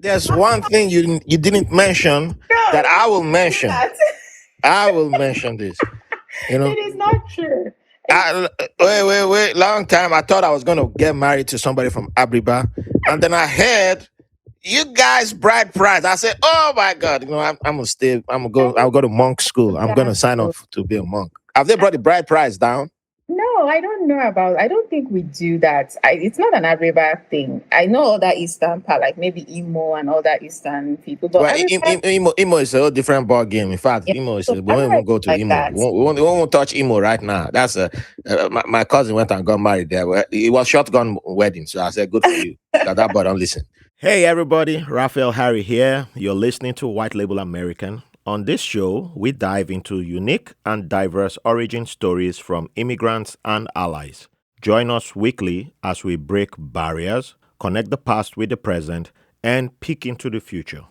there's one thing you didn't mention No, that you I will didn't do mention. that. I will mention this. You know, It is not true. It's wait. Long time. I thought I was gonna get married to somebody from Abriba, and then I heard you guys bride price. I said, "Oh my God!" I'm gonna stay. I'm gonna go. I'll go to monk school. I'm gonna that's sign so. off to be a monk. Have they brought the bride price down? No, I don't know about. I don't think we do that. It's not an Abriba thing. I know all that Eastern part, like maybe Imo and all that Eastern people, but Well, Abriba, Imo is a whole different ball game. In fact, yeah, Imo is. so We won't Abriba even is go to like Imo. that. We won't touch Imo right now. That's my cousin went and got married there. Well, it was shotgun wedding, so I said, "Good for you." That boy don't listen. Hey everybody, Raphael Harry here. You're listening to White Label American. On this show, we dive into unique and diverse origin stories from immigrants and allies. Join us weekly as we break barriers, connect the past with the present, and peek into the future.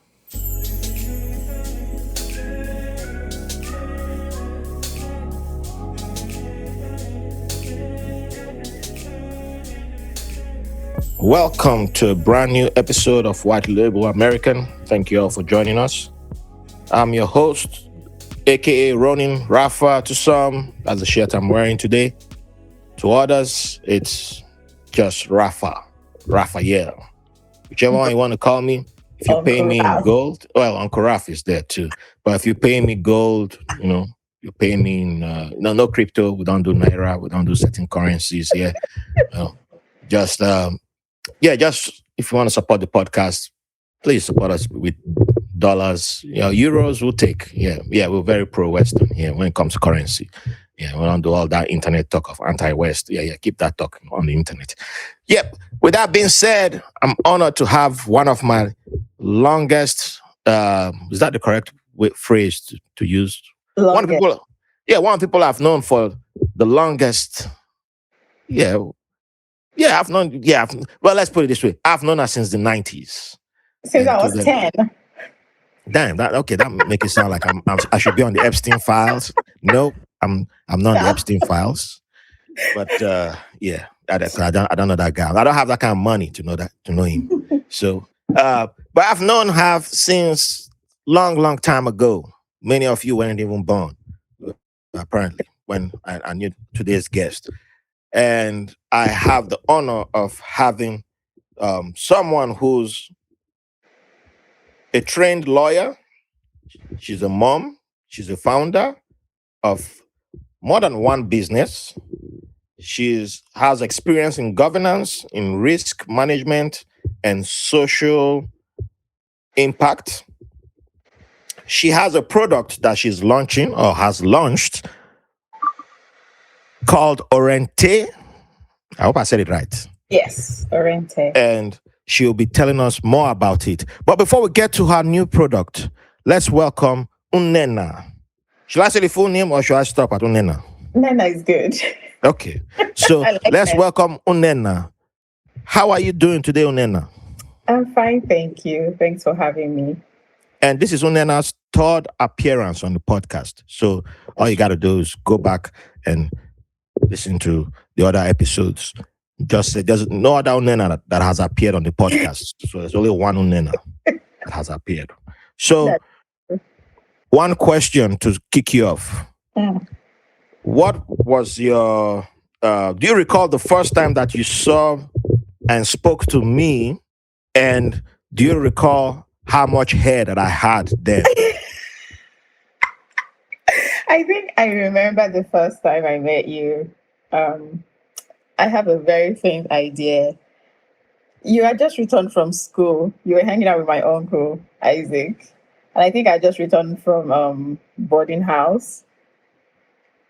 Welcome to a brand new episode of White Label American. Thank you all for joining us. I'm your host, aka Ronin Rafa. To some, that's the shirt I'm wearing today. To others, it's just Raphael. Whichever one you want to call me. If you pay Uncle me in Ralph. gold, well, Uncle Raf is there too. But if you pay me gold, you pay me in no crypto. We don't do naira. We don't do certain currencies here. Just just if you want to support the podcast, please support us with dollars. Euros we'll take. We're very pro-Western here when it comes to currency. Yeah, we don't do all that internet talk of anti-West. Keep that talk on the internet. Yep. With that being said, I'm honored to have one of my longest. Is that the correct phrase to use? One of the Longest. people. Yeah, one of the people I've known for the longest. Yeah, I've known. Well, let's put it this way: I've known her since the '90s, Since I and to was the 10. damn that okay, that make it sound like I should be on the Epstein files. No, I'm not on the Yeah. Epstein files. But I don't know that guy. I don't have that kind of money to know him. So, but I've known her since long time ago. Many of you weren't even born, apparently, when I knew today's guest. And I have the honor of having someone who's a trained lawyer. She's a mom. She's a founder of more than one business. She has experience in governance, in risk management, and social impact. She has a product that she's launching or has launched called Òrentéh. I hope I said it right. Yes, Òrentéh. And she'll be telling us more about it. But before we get to her new product, let's welcome Nnenna. Should I say the full name or should I stop at Nnenna? Nnenna is good. Okay. So I like let's that. welcome Nnenna. How are you doing today, Nnenna? I'm fine, thank you. Thanks for having me. And this is Nnenna's third appearance on the podcast. So all you got to do is go back and listen to the other episodes. Just say there's no other Nnenna that has appeared on the podcast. So there's only one Nnenna that has appeared. So one question to kick you off. Mm. What was your do you recall the first time that you saw and spoke to me? And do you recall how much hair that I had then? I think I remember the first time I met you. I have a very faint idea. You had just returned from school. You were hanging out with my uncle, Isaac. And I think I just returned from boarding house.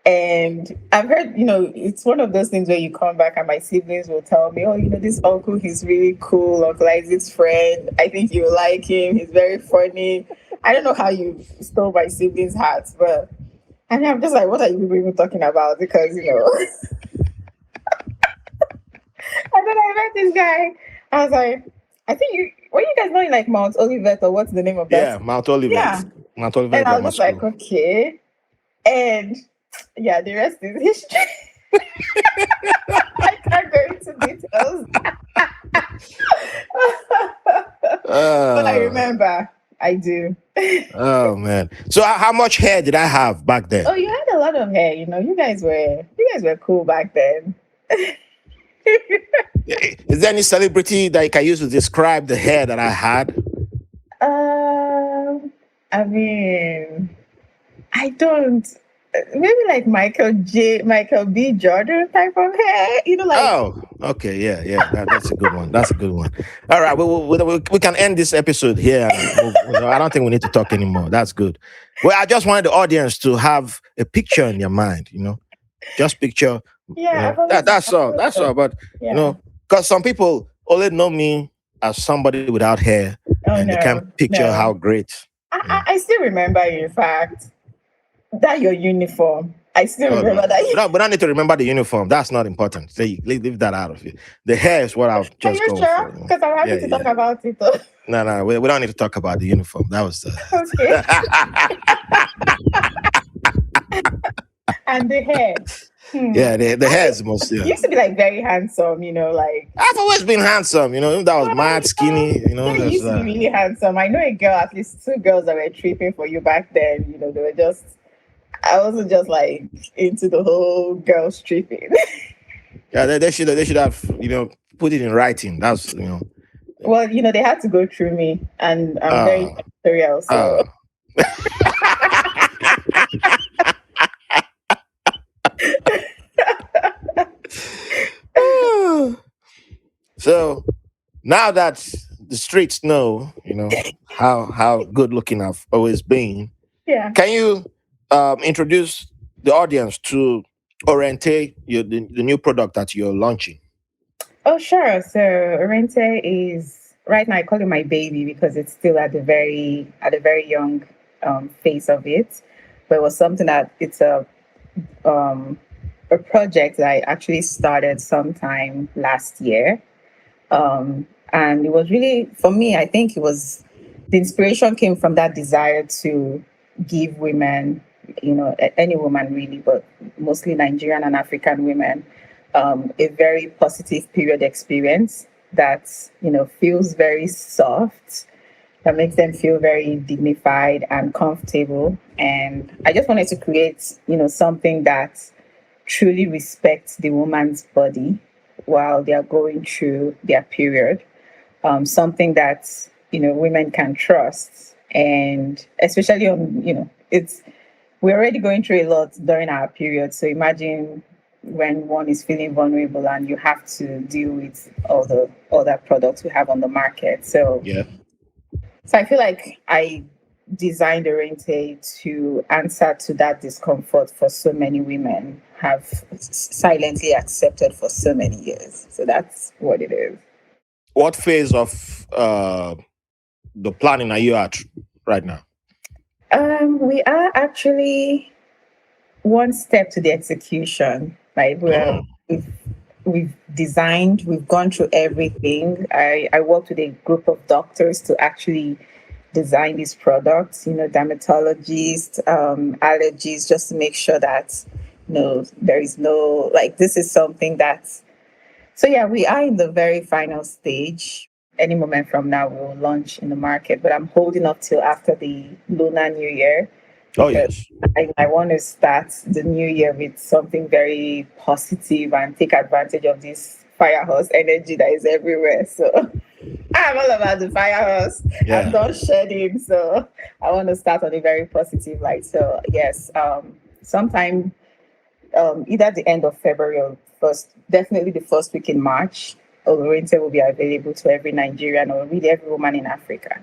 And I've heard, it's one of those things where you come back and my siblings will tell me, oh, this uncle, he's really cool. Uncle Isaac's friend. I think you like him. He's very funny. I don't know how you stole my siblings' hearts, but and I'm just like, what are you people even talking about? Because, And then I met this guy. I was like, I think were you guys going like Mount Olivet or what's the name of that? Yeah, Mount Olivet. Yeah. Mount Olivet And I Grammar was just like, School. okay. And yeah, the rest is history. I can't go into details. But I Uh, remember. I do. oh man. So how much hair did I have back then? Oh, you had a lot of hair. You guys were cool back then. Is there any celebrity that you can use to describe the hair that I had? I mean, I don't. Maybe like Michael B. Jordan type of hair. Like Oh, okay, yeah. That's a good one. That's a good one. All right, we can end this episode here and move. I don't think we need to talk anymore. That's good. Well, I just wanted the audience to have a picture in their mind. Just picture. yeah. That's all. That's all. But Yeah. because some people only know me as somebody without hair, Oh and they can't no, picture how no. great. I still remember you. In fact, that your uniform. I still Oh no, remember that. no, but I need to remember the uniform. That's not important. Leave that out of it. The hair is what I'll Are just you go sure? for. Because I'm happy to talk about it. No, we don't need to talk about the uniform. That was the. Okay. And the hair. Yeah, the hair is the most. Yeah. You used to be like very handsome, like. I've always been handsome. If that was mad skinny. Yeah, you used to be really handsome. I know a girl, at least two girls that were tripping for you back then. They were just. I wasn't just like into the whole girl stripping. Yeah, they should have put it in writing. That's Well, they had to go through me, and I'm very territorial, so. So now that the streets know, how good looking I've always been. Yeah. Can you introduce the audience to Òrentéh, the new product that you're launching? Oh, sure. So Òrentéh is right now. I call it my baby because it's still at the very young phase of it. But it was something that it's a project that I actually started sometime last year. And it was really, for me, I think the inspiration came from that desire to give women, any woman really, but mostly Nigerian and African women, a very positive period experience that, feels very soft, that makes them feel very dignified and comfortable. And I just wanted to create, something that truly respects the woman's body while they are going through their period. Something that women can trust, and especially on we're already going through a lot during our period. So imagine when one is feeling vulnerable and you have to deal with all the other products we have on the market. So Yeah. So I feel like I designed Òrentéh to answer to that discomfort for so many women have silently accepted for so many years. So that's what it is. What phase of the planning are you at right now? We are actually one step to the execution. Like we've designed, we've gone through everything. I worked with a group of doctors to actually design these products, dermatologists, allergies, just to make sure that there is no, like, this is something that's, so yeah, we are in the very final stage. Any moment from now, we will launch in the market, but I'm holding up till after the Lunar New Year. Oh, yes. I want to start the new year with something very positive and take advantage of this firehouse energy that is everywhere. So I'm all about the firehouse. Yeah. I'm done shedding, so I want to start on a very positive light. So yes, sometime either the end of February or definitely the first week in March, Òrentéh will be available to every Nigerian or really every woman in Africa.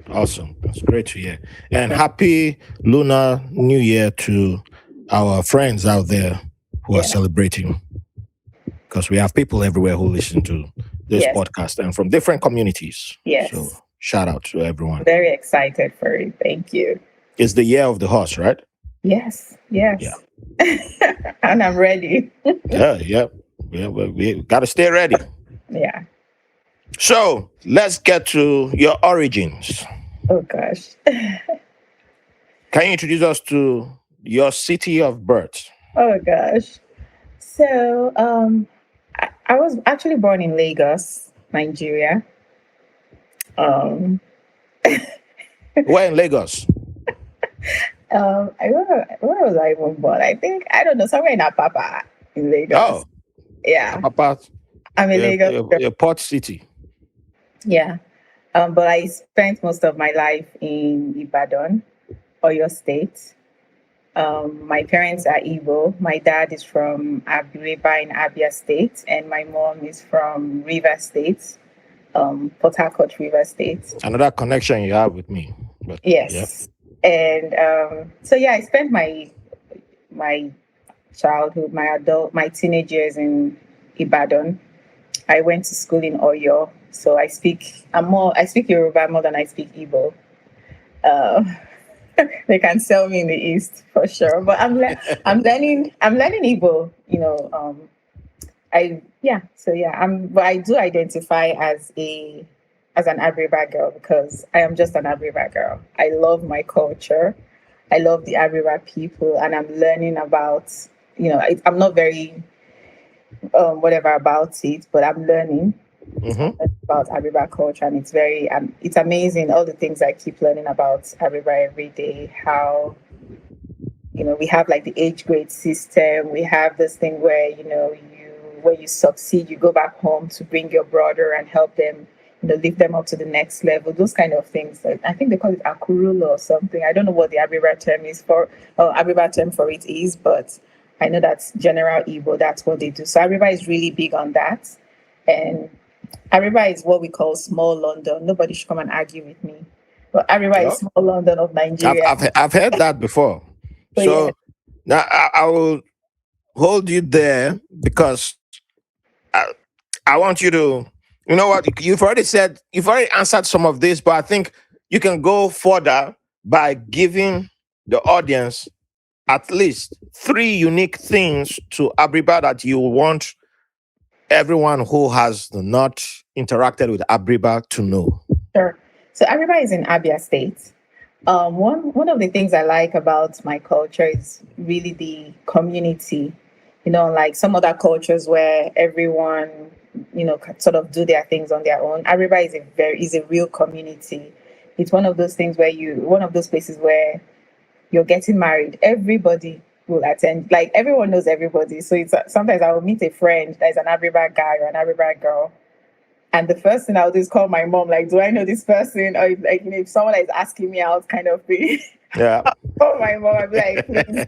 Awesome. That's great to hear. And happy Lunar New Year to our friends out there who are celebrating. Because we have people everywhere who listen to this podcast and from different communities. Yes. So shout out to everyone. Very excited for it. Thank you. It's the year of the horse, right? Yes. Yeah. And I'm ready. Yeah. We got to stay ready. Yeah. So let's get to your origins. Oh, gosh. Can you introduce us to your city of birth? Oh, gosh. So I was actually born in Lagos, Nigeria. Um, Where in Lagos? where was I even born? I think, I don't know, somewhere in Apapa in Lagos. Oh, Yeah, Papa, I'm in Lagos. a port city. Yeah. But I spent most of my life in Ibadan, Oyo State. My parents are Igbo. My dad is from Abriba in Abia State, and my mom is from River State, Port-Harcourt, River State. Another connection you have with me. But Yes. And so yeah, I spent my childhood, my teenage years in Ibadan. I went to school in Oyo, so I speak Yoruba more than I speak Igbo. Uh, they can sell me in the East for sure, but I'm learning Igbo. But I do identify as an Abriba girl because I am just an Abriba girl. I love my culture. I love the Abriba people, and I'm learning about. I'm not very whatever about it, but I'm learning about Abriba culture, and it's amazing all the things I keep learning about Abriba every day. How we have like the age grade system. We have this thing where when you succeed, you go back home to bring your brother and help them, lift them up to the next level. Those kind of things. I think they call it akurula or something. I don't know what the Abriba term is for, or Abriba term for it is, but I know that's general Igbo. That's what they do. So Abriba is really big on that, and Abriba is what we call small London. Nobody should come and argue with me, but Abriba is small London of Nigeria. I've heard that before. So yeah. Now I will hold you there because I want you to, you know what, you've already answered some of this, but I think you can go further by giving the audience at least 3 unique things to Abriba that you want everyone who has not interacted with Abriba to know. Sure. So Abriba is in Abia State. One of the things I like about my culture is really the community. Like some other cultures where everyone, sort of do their things on their own. Abriba is a real community. It's one of those things one of those places where you're getting married, everybody will attend. Like everyone knows everybody. So sometimes I will meet a friend that is an Abriba guy or an Abriba girl, and the first thing I'll do is call my mom. Like, do I know this person? Or if someone is asking me out, kind of thing. Yeah. I'll call my mom. I'll be like, please,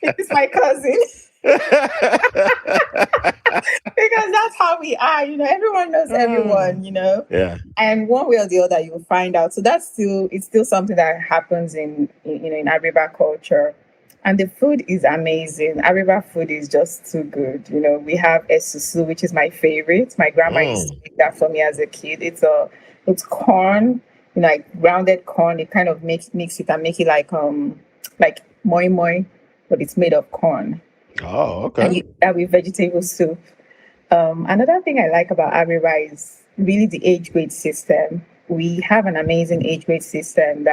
it's my cousin. Because that's how we are. Everyone knows everyone. Yeah. And one way or the other, you'll find out. So it's still something that happens in Abriba culture. And the food is amazing. Abriba food is just too good. We have esusu, which is my favorite. My grandma used to make that for me as a kid. It's corn, like grounded corn. It kind of mix it and make it like moi moi, but it's made of corn. Oh, okay. And you eat that with vegetable soup. Another thing I like about Abriba is really the age grade system. We have an amazing age grade system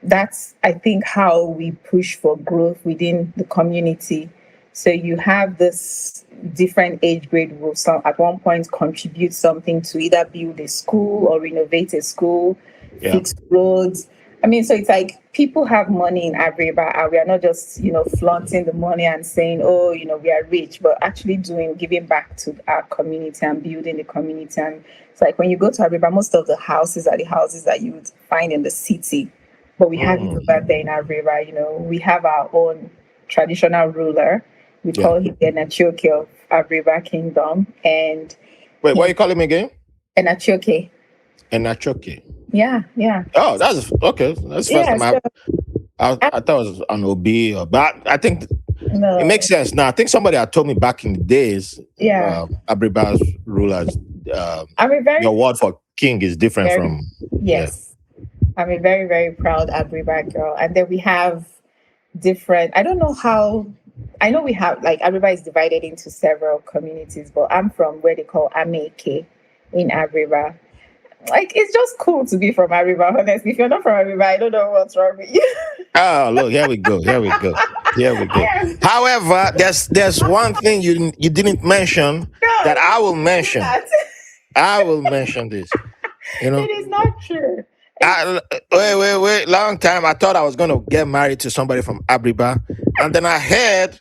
that's, I think, how we push for growth within the community. So you have this different age grade will at one point contribute something to either build a school or renovate a school, fix roads. So it's like people have money in Abriba, and we are not just, flaunting the money and saying, oh, we are rich, but actually giving back to our community and building the community. And it's like when you go to Abriba, most of the houses are the houses that you would find in the city. But we have it over there in Abriba. We have our own traditional ruler. We call him the Nnenna of Abriba Kingdom. And wait, what you call him again? Nnenna. Nnenna. Yeah. Oh, that's okay. That's the first time I thought it was an OB, but I think it makes sense now. I think somebody had told me back in the days. Abriba's rulers. Your word for king is different from. Yes. I'm a very, very proud Abriba girl. And then we have different, I don't know how, I know we have, like, Abriba is divided into several communities, but I'm from where they call Ameke in Abriba. Like, it's just cool to be from Abriba, honestly. If you're not from Abriba, I don't know what's wrong with you. Oh, look, here we go. Yes. However, there's one thing you didn't mention. No. that you I will do mention. that. I will mention this. You know, It is not true. wait. Long time. I thought I was going to get married to somebody from Abriba, and then I heard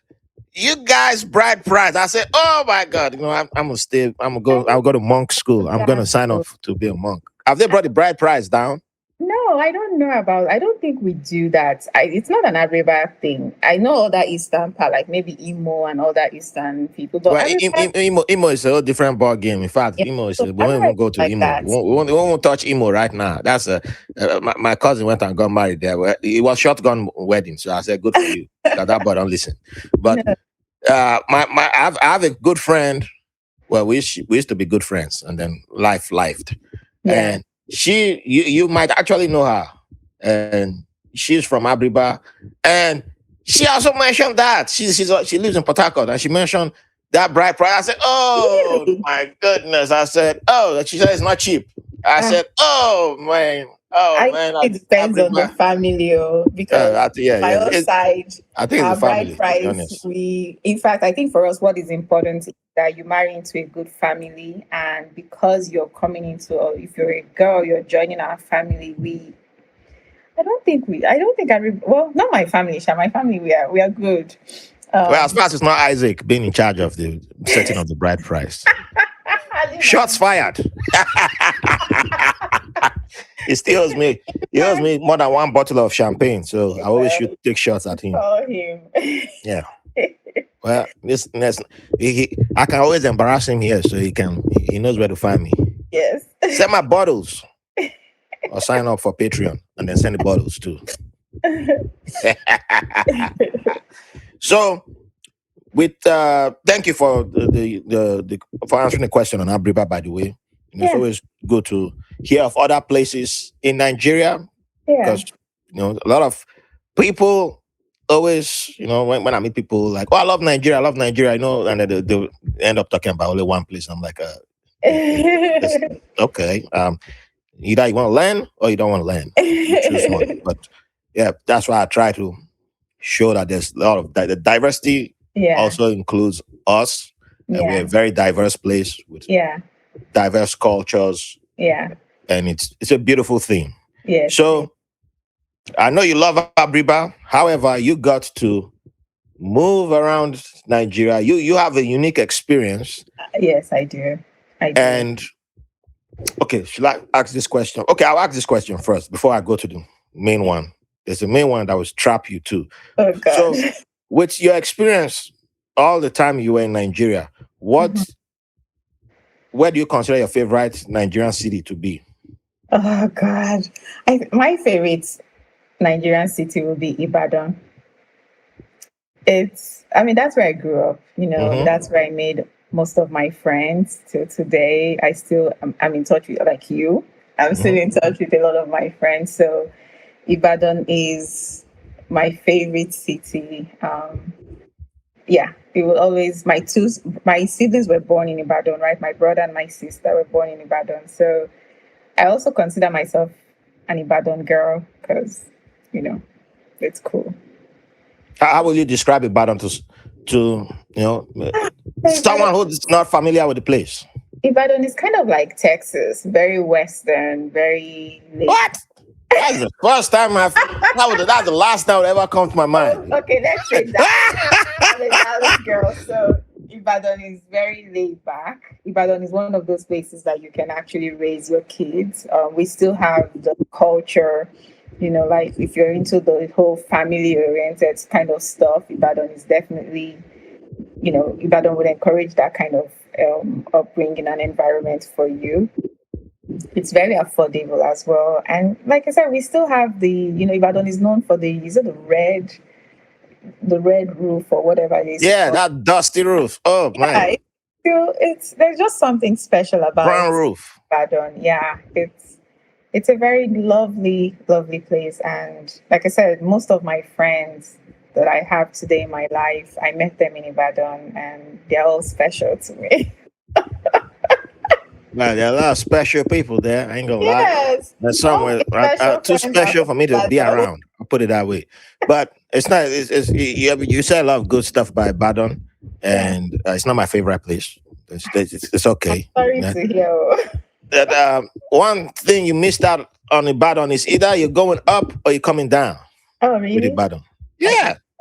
you guys bride price. I said, "Oh my God! You know, I'm gonna stay. I'm gonna go. I'll go to monk school. I'm gonna That's sign so. off to be a monk." Have they brought the bride price down? No, I don't know about. I don't think we do that. It's not an Abriba thing. I know other Eastern part, like maybe Imo and other Eastern people, but Well, Abriba, Imo is a whole different ball game. In fact, yeah, Imo is. so We won't Abriba even is go to like Imo. that. We won't touch Imo right now. That's my cousin went and got married there. Well, it was shotgun wedding, so I said, "Good for you." That boy don't listen. But No, I have a good friend. Well, we used to be good friends, and then life lifed, yeah, and you might actually know her, and she's from Abriba, and she also mentioned that she lives in Port-Harcourt, and she mentioned that bride price. I said, "Oh really. my goodness!" I said, "Oh," she said, "It's not cheap." I Uh, said, "Oh I think man, it depends on the Abriba." family, because Yeah, my yeah. own side, I think it's the our bride family, to be price, honest. in fact, I think for us, what is important is that you marry into a good family, and because you're coming into, or if you're a girl, you're joining our family. I don't think well, not my family, Sha. My family, we are good. Well, as Um, far as it's not Isaac being in charge of the setting of the bride price. leave my Shots fired. He still owes me. He owes me more than one bottle of champagne, so I always should well, take shots at him. call him. Yeah. Well, I can always embarrass him here, so he knows where to find me. Yes. Send my bottles or sign up for Patreon and then send the bottles too. So with thank you for the for answering the question on Abriba, by the way. It's Yeah, always good to hear of other places in Nigeria, yeah. because a lot of people always, when I meet people like, "Oh, I love Nigeria," and then they end up talking about only one place. I'm like, it's, okay, either you want to learn or you don't want to learn. You choose one. But yeah, that's why I try to show that there's a lot of the diversity Yeah, also includes us, and we're a yeah, very diverse place with yeah, diverse cultures, yeah. and it's a beautiful thing. Yes, it is. So I know you love Abriba. However, you got to move around Nigeria. You have a unique experience. Yes, I do. I do. And okay, should I ask this question? Okay, I'll ask this question first before I go to the main one. There's a main one that was trap you too. Oh God. So, with your experience all the time you were in Nigeria, Mhm. where do you consider your favorite Nigerian city to be? Oh God. My favorite Nigerian city will be Ibadan. I mean, that's where I grew up. Mm-hmm. That's where I made most of my friends till today. I'm in touch with, like you. I'm still Mm-hmm. in touch with a lot of my friends. So Ibadan is my favorite city. Yeah, it will always. My siblings were born in Ibadan, right? My brother and my sister were born in Ibadan. So I also consider myself an Ibadan girl because, you know, it's cool. How will you describe Ibadan to someone who's not familiar with the place? Ibadan is kind of like Texas, very Western, very late. What? That's the first time that's the last time it ever come to my mind. Okay, let's say that. I'm a Dallas girl, so Ibadan is very laid back. Ibadan is one of those places that you can actually raise your kids. We still have the culture, like if you're into the whole family oriented kind of stuff, Ibadan is definitely, Ibadan would encourage that kind of upbringing and environment for you. It's very affordable as well. And like I said, we still have Ibadan is known for the red roof or whatever it is Yeah, called. that dusty roof. Oh Yeah, man, there's just something special about brown roof. Ibadan. Yeah, it's a very lovely, lovely place. And like I said, most of my friends that I have today in my life, I met them in Ibadan, and they're all special to me. Man, there are a lot of special people there. I ain't gonna lie. Yes, There's all my somewhere special too friends are special from for me to be Ibadan. around. I'll put it that way. But it's not. You said a lot of good stuff by Ibadan, Yeah. and it's not my favorite place. It's okay. Sorry Yeah. to hear. That one thing you missed out on Ibadan is either you're going up or you're coming down Oh, with really? Ibadan. I Yeah.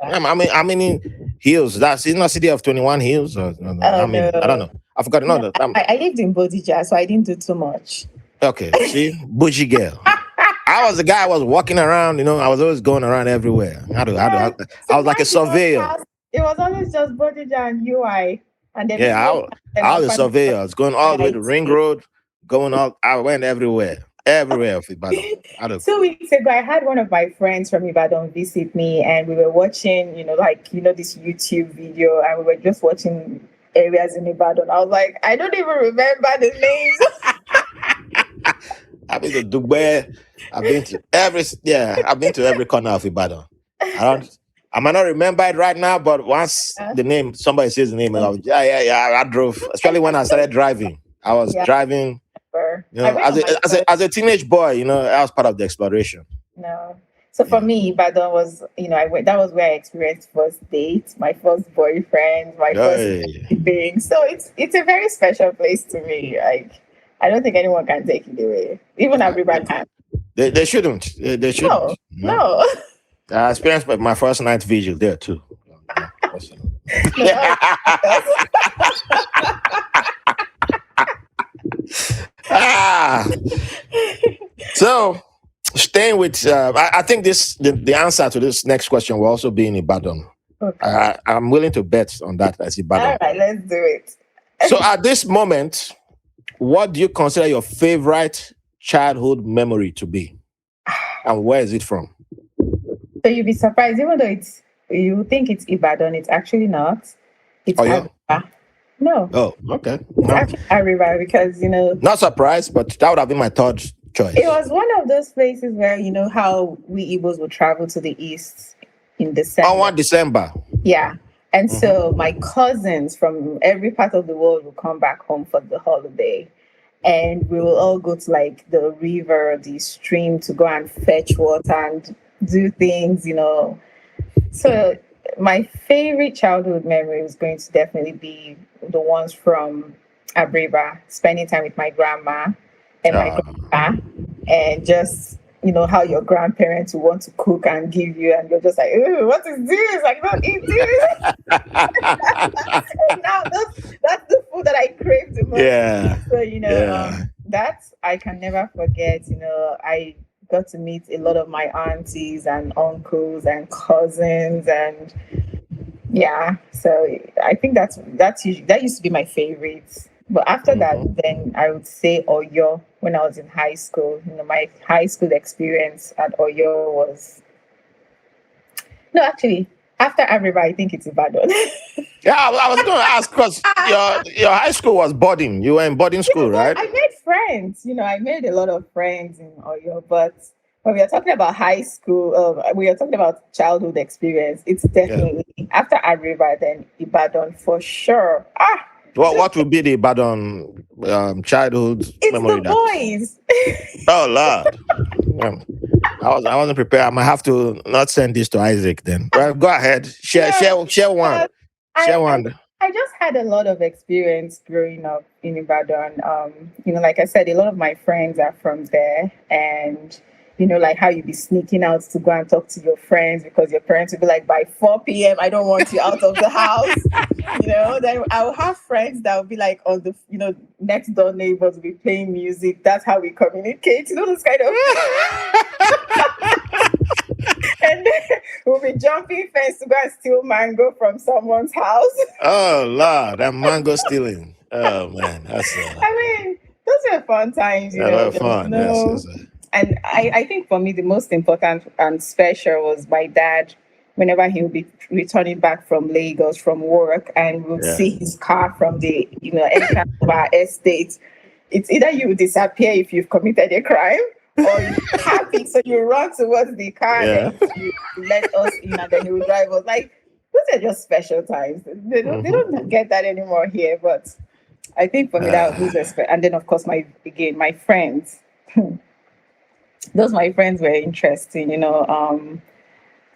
didn't know that. I mean in hills. That's in a city of 21 hills. Or, Oh, I mean, I don't no. know. I forgot No, another. I lived in Bodija, so I didn't do too much. Okay. See, bougie girl. I was the guy. I was walking around. I was always going around everywhere. Yeah. I So was like why a did yours surveyor. pass? It was always just Bodija and UI, and then Yeah, maybe an I was a orphanage surveyor. I was going all the way to Ring society. Road, going all. I went everywhere of Ibadan. I don't. 2 weeks ago, I had one of my friends from Ibadan visit me, and we were watching, this YouTube video, and we were just watching areas in Ibadan. I was like, I don't even remember the names. I've been to Dubai. I've been to every corner of Ibadan. I might not remember it right now, but once somebody says the name, I drove, especially when I started driving. I was Yeah. driving, I went on my as a teenage boy, I was part of the exploration. No. So for me, Ibadan was, that was where I experienced first date, my first boyfriend, my first thing. So it's a very special place to me. Like, I don't think anyone can take it away. Even Abriba can. They shouldn't. They shouldn't. No. I experienced my first night vigil there too. So, staying with, I think the answer to this next question will also be in Ibadan. Okay. I'm willing to bet on that as Ibadan. All right, let's do it. So, at this moment, what do you consider your favorite childhood memory to be, and where is it from? So you'll be surprised, even though you think it's Ibadan, it's actually not. It's Abriba. No. Oh, okay. It's actually Abriba because, Not surprised, but that would have been my third choice. It was one of those places where, how we Igbos would travel to the east in December. On 1 December. Yeah. And so my cousins from every part of the world will come back home for the holiday. And we will all go to like the river, the stream to go and fetch water and do things, So my favorite childhood memory is going to definitely be the ones from Abriba, spending time with my grandma and my grandpa, and just how your grandparents will want to cook and give you, and you're just like, "Ooh, what is this? Like, don't eat this." And now that's the food that I crave the most. Yeah. So that I can never forget. I got to meet a lot of my aunties and uncles and cousins, and so I think that used to be my favorite. But after that, then I would say Oyo. When I was in high school, my high school experience at Oyo was actually after Abriba, I think it's Ibadan. Yeah, I was going to ask because your high school was boarding. You were in boarding school, right? I made friends. I made a lot of friends in Oyo, but when we are talking about high school, we are talking about childhood experience. It's definitely after Abriba, then Ibadan for sure. What would be the Ibadan childhood memory? It's the boys. Oh Lord. I wasn't prepared. I might have to not send this to Isaac then. Well, go ahead. Share one. Share one. I just had a lot of experience growing up in Ibadan. Like I said, a lot of my friends are from there, and like how you be sneaking out to go and talk to your friends because your parents will be like, by 4 p.m. I don't want you out of the house. Then I'll have friends that will be like on the next door neighbors will be playing music. That's how we communicate. Those kind of and then we'll be jumping fence to go and steal mango from someone's house. Oh Lord, that mango stealing. Oh man, that's I mean, those were fun times, fun. Yes. And I think for me, the most important and special was my dad. Whenever he would be returning back from Lagos from work, and we would see his car from the entrance of our estate, it's either you disappear if you've committed a crime, or you're happy, so you run towards the car and you let us in, and then he will drive us. Like, those are just special times. They don't get that anymore here, but I think for me that was special. And then of course my friends. Those my friends were interesting,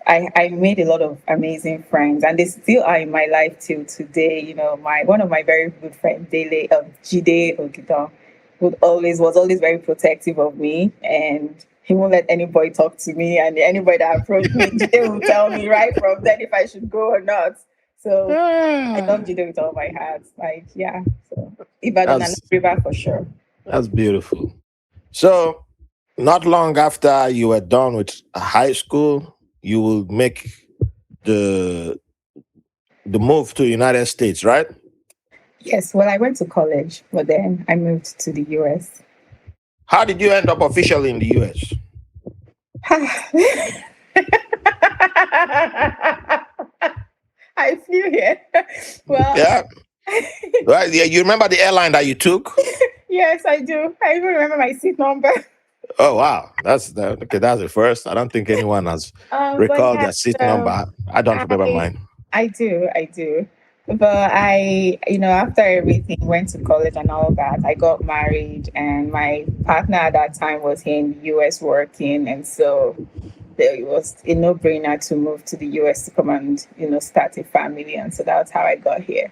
I made a lot of amazing friends, and they still are in my life till today. My one of my very good friends, Dele, Jide Ogita, was always very protective of me, and he won't let anybody talk to me, and anybody that approached me, Jide will tell me right from then if I should go or not. So I love Ah, Jide with all my heart. Like, yeah. So Ibadan and that's Abriba for sure. that's beautiful. So, not long after you were done with high school, you will make the the move to United States, right? Yes. Well, I went to college, but then I moved to the US. How did you end up officially in the US? I flew here. Well, Yeah, right. Yeah, you remember the airline that you took? yes, I do. I even remember my seat number. Oh wow, okay. That's the first. I don't think anyone has But recalled yeah, their seat so number. I don't remember I mine. I do. But after everything, went to college and all that, I got married, and my partner at that time was here in the US working, and so it was a no-brainer to move to the US to come and start a family, and so that's how I got here.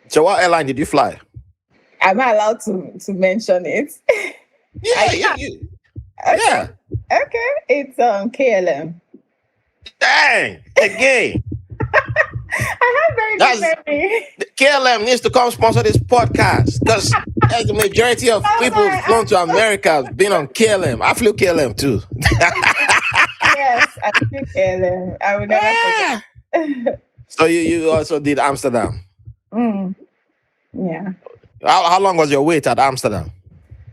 So, what airline did you fly? Am I allowed to mention it? I Yeah, yeah, can. Okay, yeah. okay. It's KLM. Dang, again. I have very good That's memory. KLM needs to come sponsor this podcast because the majority of That's people who've why flown to America have been on KLM. I flew KLM too. yes, I do KLM. I will never Ah. forget. So you also did Amsterdam. Mm, yeah. How long was your wait at Amsterdam?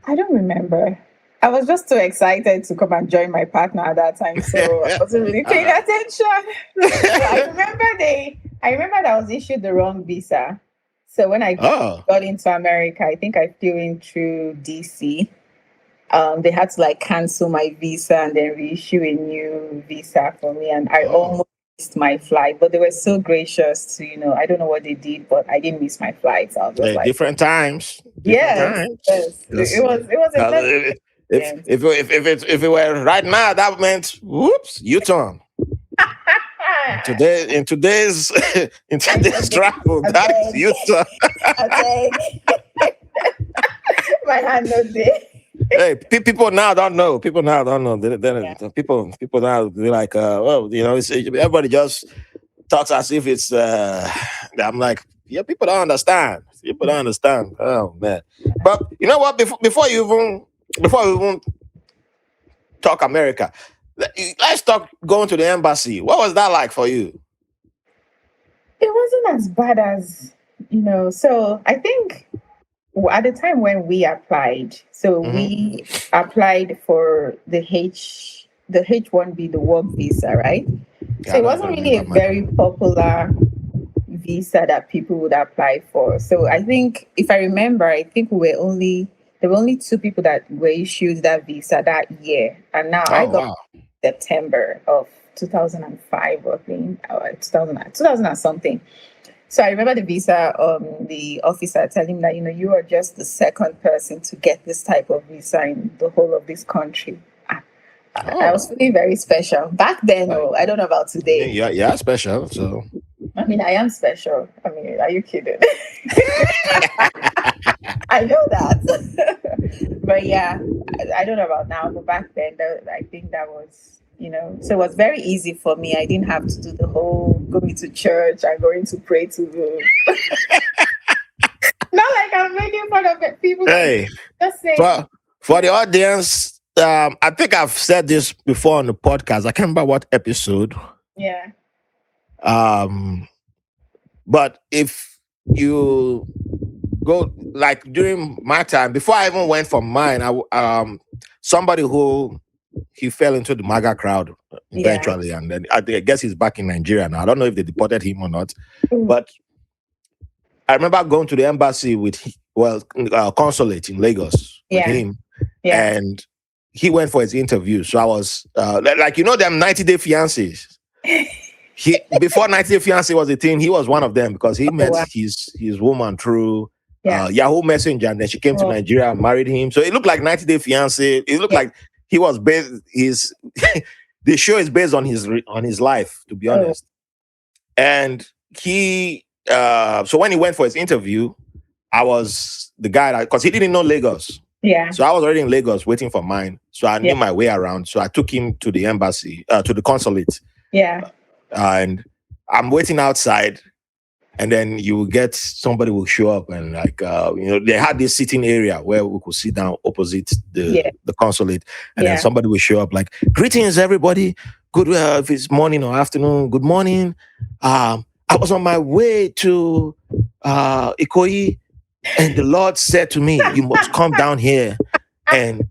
I don't remember. I was just too excited to come and join my partner at that time, so I wasn't really paying attention. So I remember that I was issued the wrong visa. So when I Oh, got into America, I think I flew in through DC. They had to like cancel my visa and then reissue a new visa for me, and I oh, almost missed my flight. But they were so gracious to, I don't know what they did, but I didn't miss my flight. So I was just yeah, like, different times, different yes, times. yes. It was a pleasant If experience. if it were right now, that meant whoops, U-turn. Today in today's in I today's beg, travel, I that's beg, U-turn. I beg. My hand not there. Hey, people now don't know. People now don't know. Yeah. People now they're like, well, everybody just talks as if it's. I'm like, yeah, people don't understand. People don't understand. Oh man, but you know what? Before you even talk America, let's talk going to the embassy. What was that like for you? It wasn't as bad as, so I think at the time when we applied, so Hmm. we applied for the H1B, the work visa, right? So Yeah, I it don't even wasn't really a remember mine. very popular visa that people would apply for. So I think, if I remember, I think there were only two people that were issued that visa that year. And now I Oh got wow. September of 2005, I think, or 2000 and something. So I remember the visa, the officer telling me that, you are just the second person to get this type of visa in the whole of this country. I was Oh, feeling very special. Back then, like, I don't know about today. yeah, special. So. I mean, I am special. I mean, are you kidding? I know that. But yeah, I don't know about now, but back then, I think that was, so it was very easy for me. I didn't have to do the whole going to church and going to pray to the. Not like I'm making fun of it. People that Hey, just saying, for the audience, I think I've said this before on the podcast. I can't remember what episode. yeah, Um, but if you go like during my time, before I even went for mine, somebody who he fell into the MAGA crowd yeah. eventually, and then I guess he's back in Nigeria now. I don't know if they deported him or not, Mm, but I remember going to the embassy with consulate in Lagos with yeah, him, yeah. and he went for his interview. So I was like, them 90-day fiancés. He before 90-day fiancé was a thing, he was one of them because he Oh, met wow. his woman through Yeah, Yahoo Messenger, and then she came to oh, Nigeria and married him. So it looked like 90-day fiancé. It looked yeah. like he was based his the show is based on his life, to be honest. And he, so when he went for his interview, I was the guy because he didn't know Lagos. Yeah. So I was already in Lagos waiting for mine. So I knew my way around. So I took him to the embassy, to the consulate. Yeah. And I'm waiting outside. And then you will get somebody will show up and like they had this sitting area where we could sit down opposite the consulate, and then somebody will show up like, greetings everybody, good if it's morning or afternoon, good morning. I was on my way to Ikoyi, and the Lord said to me, you must come down here, and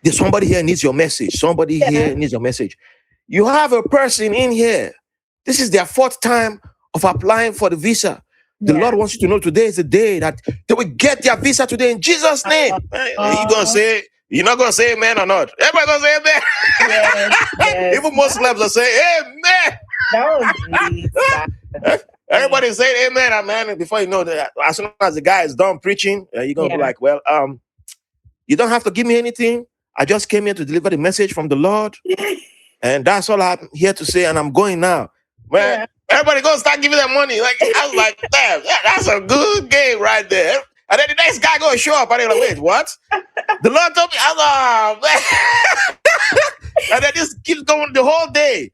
there's somebody here needs your message. Somebody here needs your message. You have a person in here. This is their 4th time of applying for the visa. The Lord wants you to know today is the day that they will get their visa today in Jesus' name. You're not gonna say amen or not? Everybody gonna say amen. Yes. Even Muslims are saying amen. That was really sad. Everybody saying amen. Before you know that, as soon as the guy is done preaching, you're gonna be like, well, you don't have to give me anything. I just came here to deliver the message from the Lord, and that's all I'm here to say. And I'm going now, man. Everybody gonna start giving them money. Like I was like, damn, that's a good game right there. And then the next guy gonna show up, and they're like, wait, what? The Lord told me, oh man. And then this keeps going the whole day.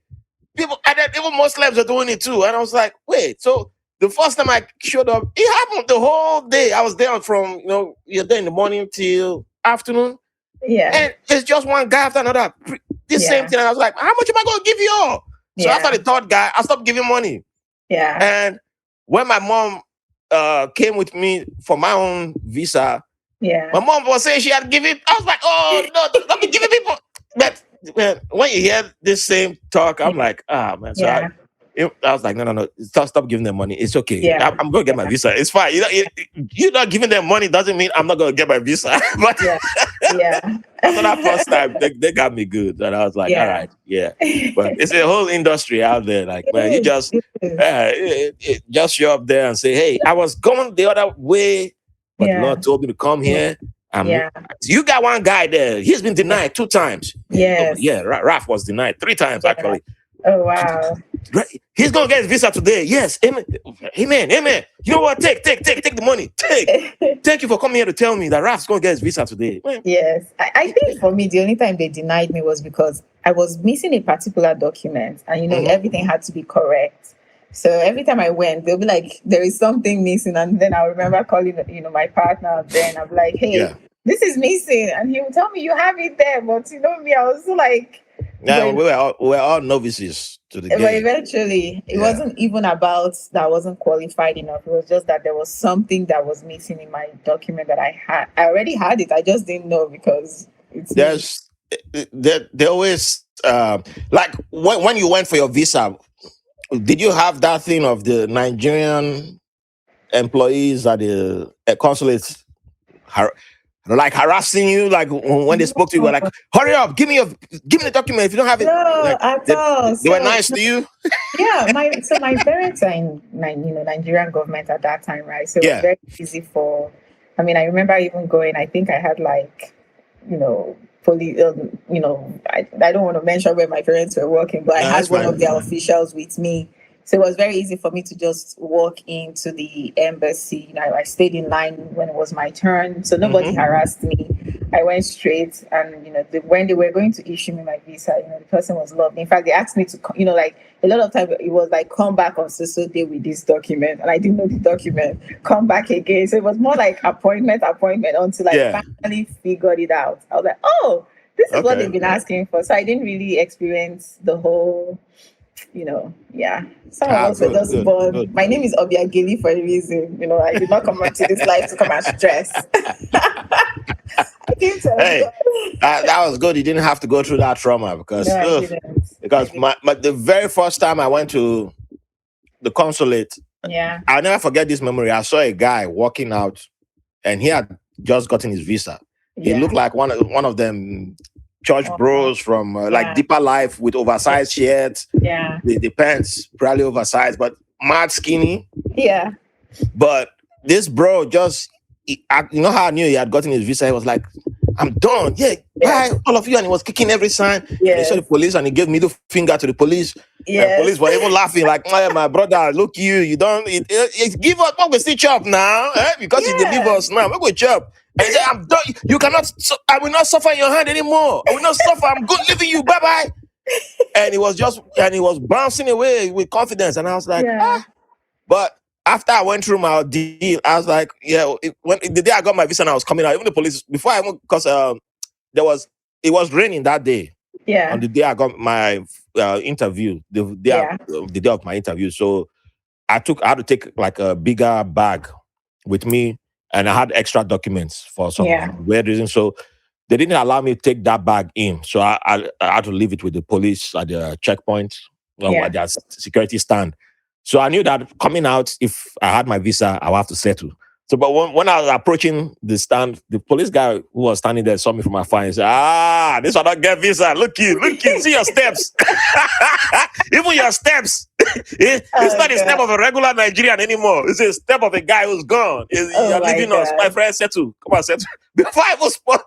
People, and then even Muslims are doing it too. And I was like, wait, so the first time I showed up, it happened the whole day. I was there from, you're there in the morning till afternoon. Yeah. And it's just one guy after another. This same thing. And I was like, how much am I gonna give you all? So after the 3rd guy, I stopped giving money. Yeah. And when my mom came with me for my own visa, my mom was saying she had given. I was like, oh no, don't be giving people. But when you hear this same talk, I'm like, man. So I was like, no. Stop giving them money. It's okay. I'm going to get my visa. It's fine. You're not giving them money doesn't mean I'm not going to get my visa. But after that first time, they got me good. And I was like, all right, But it's a whole industry out there. Like, man, you just show up there and say, hey, I was going the other way, but the Lord told me to come here. You got one guy there. He's been denied 2 times. Yes. Raf was denied 3 times actually. Oh wow. He's gonna get his visa today. Yes, amen. Amen. You know what? Take the money. Thank you for coming here to tell me that Raf's gonna get his visa today. Yes. I think for me, the only time they denied me was because I was missing a particular document, and everything had to be correct. So every time I went, they'll be like, there is something missing. And then I remember calling, my partner. Then I'm like, hey, this is missing. And he would tell me, you have it there. But me, I was like, yeah, we were all novices to the game. But eventually, it wasn't even about that I wasn't qualified enough. It was just that there was something that was missing in my document that I had. I already had it. I just didn't know because they always like when you went for your visa. Did you have that thing of the Nigerian employees at the consulate harassing you, like when they spoke to you, were like, hurry up, give me the document if you don't have it. No, at all. They were nice to you. Yeah, my parents are in Nigerian government at that time, right? So it was very easy for. I mean, I remember even going. I think I had police. I don't want to mention where my parents were working, but I had one of their officials with me. So it was very easy for me to just walk into the embassy. I stayed in line when it was my turn, so nobody harassed me. I went straight, and when they were going to issue me my visa, the person was lovely. In fact, they asked me to, like a lot of time it was like, come back on so day with this document, and I didn't know the document. Come back again. So it was more like appointment until I finally figured it out. I was like, oh, this is what they've been asking for. So I didn't really experience the whole. Someone also just born. Good. My name is Obiageli for a reason. I did not come into this life to come and stress. That was good. You didn't have to go through that trauma because the very first time I went to the consulate, I'll never forget this memory. I saw a guy walking out, and he had just gotten his visa. He looked like one of them. Church bros from Deeper Life with oversized shirts. Yeah. The pants probably oversized, but mad skinny. Yeah. But this bro how I knew he had gotten his visa? He was like, I'm done. Yeah, bye, all of you. And he was kicking every sign. And he saw the police and he gave middle finger to the police. And police were even laughing like, oh, my brother, look you don't, give us, what we still chop now, because you leave us now, we go chop. And he said, I'm done. You cannot, I will not suffer in your hand anymore. I will not suffer. I'm good leaving you. Bye-bye. And he was bouncing away with confidence. And I was like, But after I went through my deal, I was like, when the day I got my visa and I was coming out, even the police, before I even, because it was raining that day. Yeah. On the day I got my interview, the day of my interview. So I had to take like a bigger bag with me, and I had extra documents for some weird reason. So they didn't allow me to take that bag in. So I had to leave it with the police at the checkpoint, at their security stand. So I knew that coming out, if I had my visa, I would have to settle. So, but when I was approaching the stand, the police guy who was standing there saw me from afar and said, this one don't get visa. Look you, see your steps. Even your steps. It's not a step of a regular Nigerian anymore. It's a step of a guy who's gone. You're leaving us. My friend, settle. Come on, settle. Before I even spoke.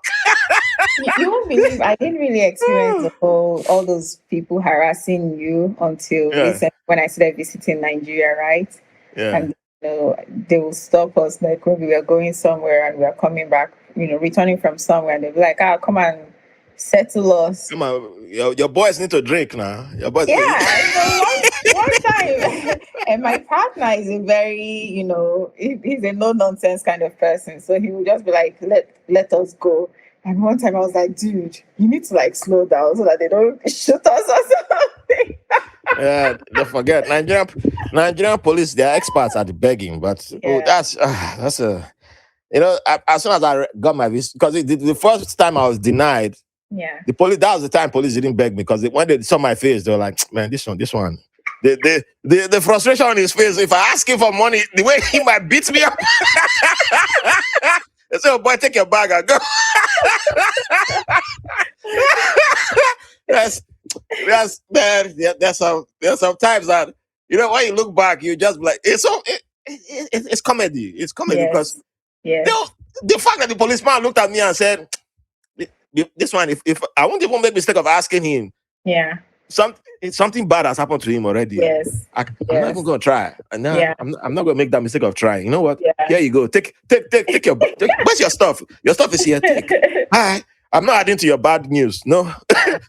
You won't believe I didn't really experience all those people harassing you until recently when I started visiting Nigeria, right? Yeah. And they will stop us like when we are going somewhere and we are coming back, returning from somewhere, and they'll be like, come and settle us. Come on, your boys need to drink now. Your boys. Yeah, one time, and my partner is a very, he's a no-nonsense kind of person. So he would just be like, let us go. And one time I was like, dude, you need to like slow down so that they don't shoot us or something. Yeah, don't forget Nigerian police. They are experts at begging, but that's a, as soon as I got my visa, because the first time I was denied, the police, that was the time police didn't beg me, because when they saw my face, they were like, man, this one. The frustration on his face. If I ask him for money, the way he might beat me up. They say, oh boy, take your bag and go. Yes, man. There's some times that when you look back, you just be like, it's comedy. It's comedy because the fact that the policeman looked at me and said, this one, if I won't even make mistake of asking him, something bad has happened to him already. I'm not even gonna try. And now I'm not gonna make that mistake of trying. You know what? Here you go. Take your where's your stuff? Your stuff is here. Take. Hi. I'm not adding to your bad news. No,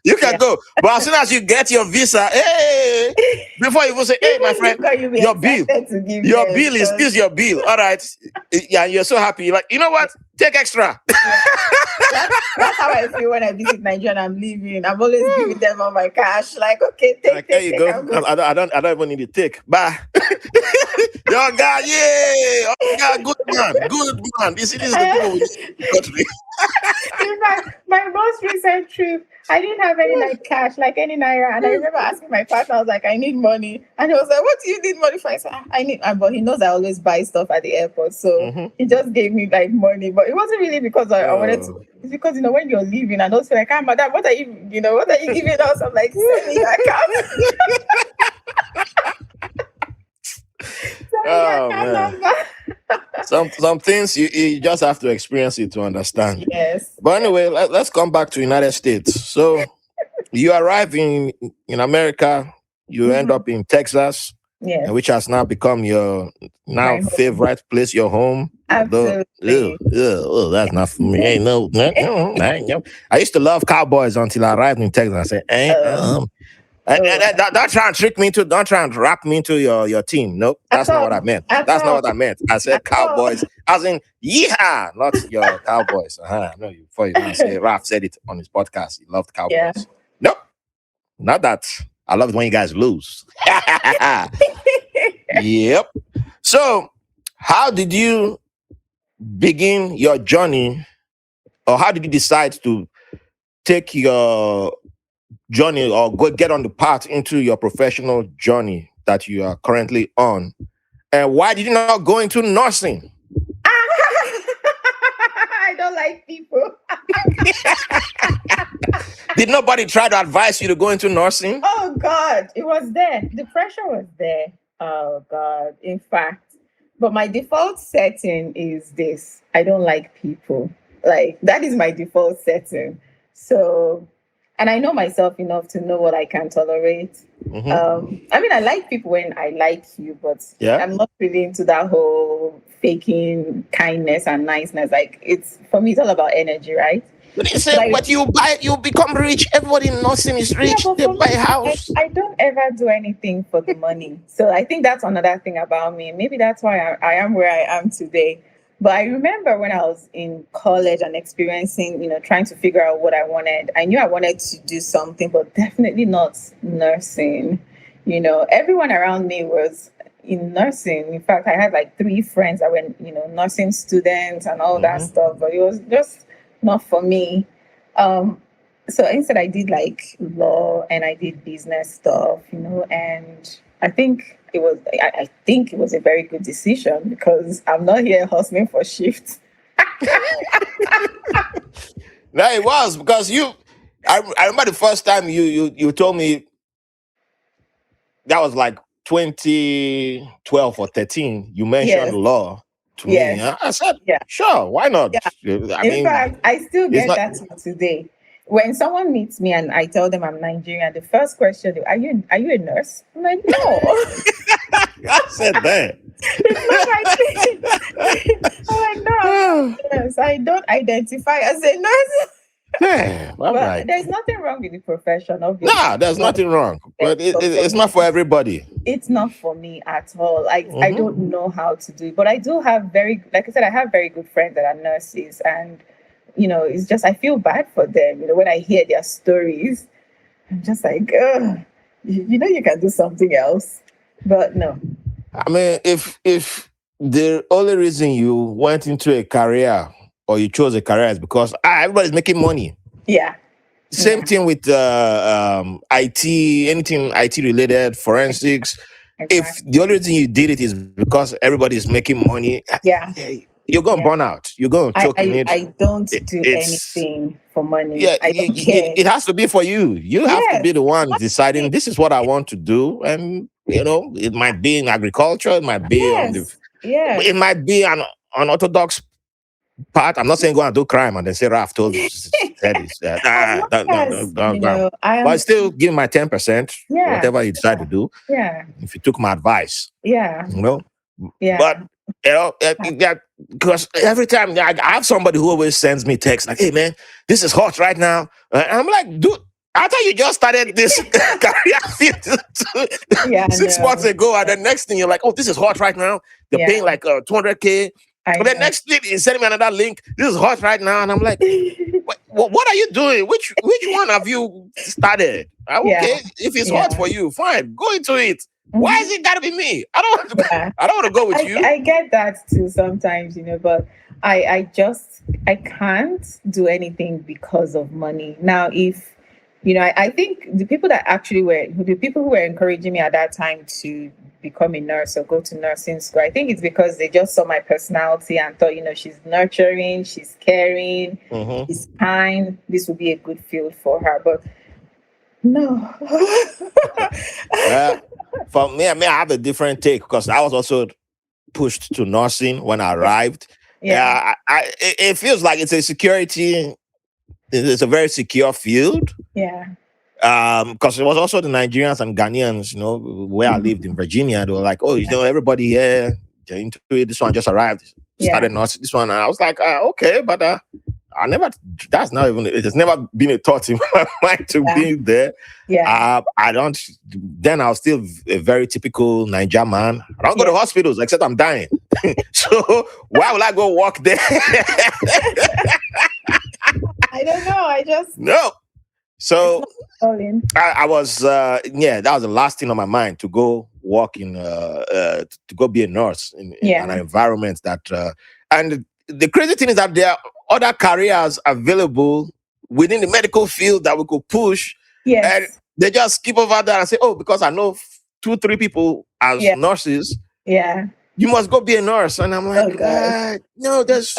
you can go. But as soon as you get your visa, hey, before you even say, hey, my friend, your bill is this your bill. All right. Yeah, you're so happy. You're like, you know what? Take extra. That's how I feel when I visit Nigeria and I'm leaving. I'm always giving them all my cash. Like, okay, take. There you go. I don't even need to take. Bye. Your guy, yeah. Oh, God, good man. This is the people we need in the country. In fact, my most recent trip, I didn't have any like cash, like any naira. And I remember asking my partner, I was like, I need money. And he was like, what do you need money for? I said, I need, but he knows I always buy stuff at the airport. So he just gave me like money. But it wasn't really because I wanted to. It's because, when you're leaving, I don't feel like, madam, what are you giving us? I'm like, send me your account. Man. Some things you just have to experience it to understand. Yes. But anyway, let's come back to United States. So you arrive in America, you end up in Texas, which has now become your favorite place, your home. Absolutely. That's not for me. Ain't no. I used to love cowboys until I arrived in Texas. I said, don't try and trick me into. Don't try and wrap me into your team. Nope, that's not what I meant. That's not what I meant. I said cowboys, as in yeehaw, not your cowboys. I know you. Before you say, Raph said it on his podcast. He loved cowboys. Yeah. Nope, not that. I love it when you guys lose. Yep. So, how did you begin your journey, or how did you decide to take your journey or get on the path into your professional journey that you are currently on? And why did you not go into nursing? I don't like people. Did nobody try to advise you to go into nursing? Oh God, it was there. The pressure was there. Oh God, in fact. But my default setting is this. I don't like people. Like that is my default setting. So, and I know myself enough to know what I can tolerate. I mean, I like people when I like you, but Yeah. I'm not really into that whole faking kindness and niceness. Like it's for me, it's all about energy, right? But they say, Like but you become rich. Everybody in Nursing is yeah, rich. but They for buy me, a house. I don't ever do anything for the money. So I think that's another thing about me. Maybe that's why I am where I am today. But I remember when I was in college and experiencing, trying to figure out what I wanted. I knew I wanted to do something, but definitely not nursing. Everyone around me was in nursing. In fact, I had like three friends that were, nursing students and all that Mhm. stuff, but it was just not for me. Um, so instead I did like law and I did business stuff, and I think it was a very good decision because I'm not here hustling for shifts. No, it was because I remember the first time you told me that was like 2012 or 13. You mentioned Yes, law to me. yes, I said, yeah, sure, why yeah. not? I In mean, fact, I still it's get not. that till today. When someone meets me and I tell them I'm Nigerian, the first question, are you a nurse? I'm like, no. I said that. It's not my thing. I'm like, no, I'm not a nurse. I don't identify as a nurse. Yeah, I'm But like, there's nothing wrong with the profession, obviously. nah, there's But, nothing wrong, but but for it's not me, for everybody. it's not for me at all. I Hmm. don't know how to do it. But I do have like I said, I have very good friends that are nurses. And, it's just, I feel bad for them. When I hear their stories, I'm just like, ugh, you can do something else. But no. I mean, if the only reason you went into a career or you chose a career is because everybody's making money. Yeah. Same Yeah. thing with IT, anything IT related, forensics. If Exactly. the only reason you did it is because everybody's making money, Yeah. you're going to Yeah. burn out. You're going to I, choke in I, it. I don't do It's anything for money. yeah, I don't care. it has to be for you. You have to Yes. be the one Yes. deciding this is what I want to do, and it might be in agriculture, it might be on the, Yes. Yes. it might be an unorthodox part. I'm not saying go and do crime and then say Raf told said this. As long as, Don't. I But I am, still give my 10%, yeah. whatever you decide to Yeah. do, Yeah. if you took my advice, Yeah. you know. But Yeah. because every time I have somebody who always sends me texts like, "Hey man, this is hot right now," and I'm like, "Dude, I thought you just started this career field Yeah. 6 months No. ago," and the next thing you're like, "Oh, this is hot right now. They're Yeah. paying like 200K." I But the know. next thing is sending me another link. This is hot right now, and I'm like, what are you doing? Which one have you started? Yeah. Okay, if it's hot Yeah. for you, fine, go into it. Why is Mhm. it gotta be me? I don't want to, Yeah. I don't want to go with you. I get that too sometimes, but I can't do anything because of money. Now, if I think the people who were encouraging me at that time to become a nurse or go to nursing school, I think it's because they just saw my personality and thought, she's nurturing, she's caring, Mhm. she's kind. This would be a good field for her. But no. Well, for me, I have a different take because I was also pushed to nursing when I Yeah. arrived. Yeah. It feels like it's a security. It's a very secure field. Yeah. Because it was also the Nigerians and Ghanaians, where I lived in Virginia. They were like, "Oh, everybody here, they're into it. This one just arrived, Yeah. started nursing. This one." And I was like, "Okay, but I never. That's not even. It has never been a thought in my mind to Yeah. be there. Yeah. I don't. Then I was still a very typical Niger man. I don't go to Yeah. hospitals except I'm dying. So why will I go walk there? I don't know. No. It's So not calling. I was that was the last thing on my mind to go work in to go be a nurse in an Yeah. environment that and the crazy thing is that there are other careers available within the medical field that we could push, and Yes. they just skip over that and say, "Oh, because I know 2 3 people as Yeah. nurses, Yeah. you must go be a nurse." And I'm Oh like, gosh. no, there's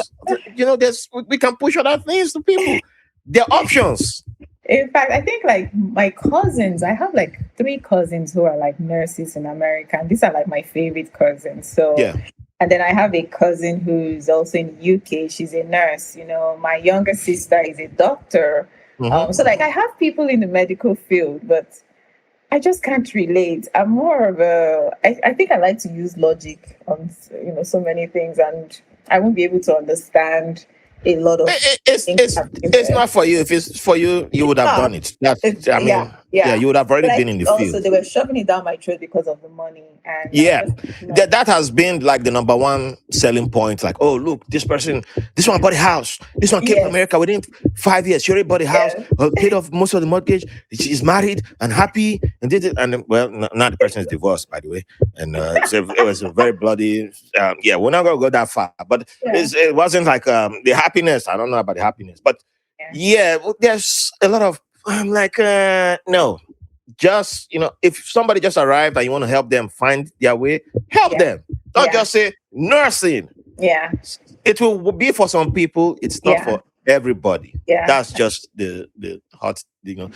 we can push other things to people. There are options. In fact, I think like my cousins, I have like three cousins who are like nurses in America, and these are like my favorite cousins. So Yeah. And then I have a cousin who's also in UK. She's a nurse. My younger sister is a doctor. Mm-hmm. So like I have people in the medical field, but I just can't relate. I'm more of I think I like to use logic on so many things, and I won't be able to understand a lot of It's things it's happening it's there. not for you. If it's for you, you It's would have not. done it. That's I Yeah, mean, yeah, yeah. you would have already But I been in think the also field. they were shoving it down my throat because of the money, and I Yeah, just that has been like the number one selling point. Like, oh, look, this one bought a house. This one came to yes, America within 5 years. She already bought a house, yes, paid off most of the mortgage. She's married and happy, and did it. And then, well, now the person is divorced, by the way. And it was a very bloody. Yeah, we're not gonna go that far, but yeah, it wasn't like the happiness. I don't know about the happiness, but yeah, yeah, there's a lot of. I'm like, no, just if somebody just arrived and you want to help them find their way, help yeah, them. Don't yeah, just say nursing. yeah, It will be for some people, it's not yeah, for everybody. yeah. That's just the hot,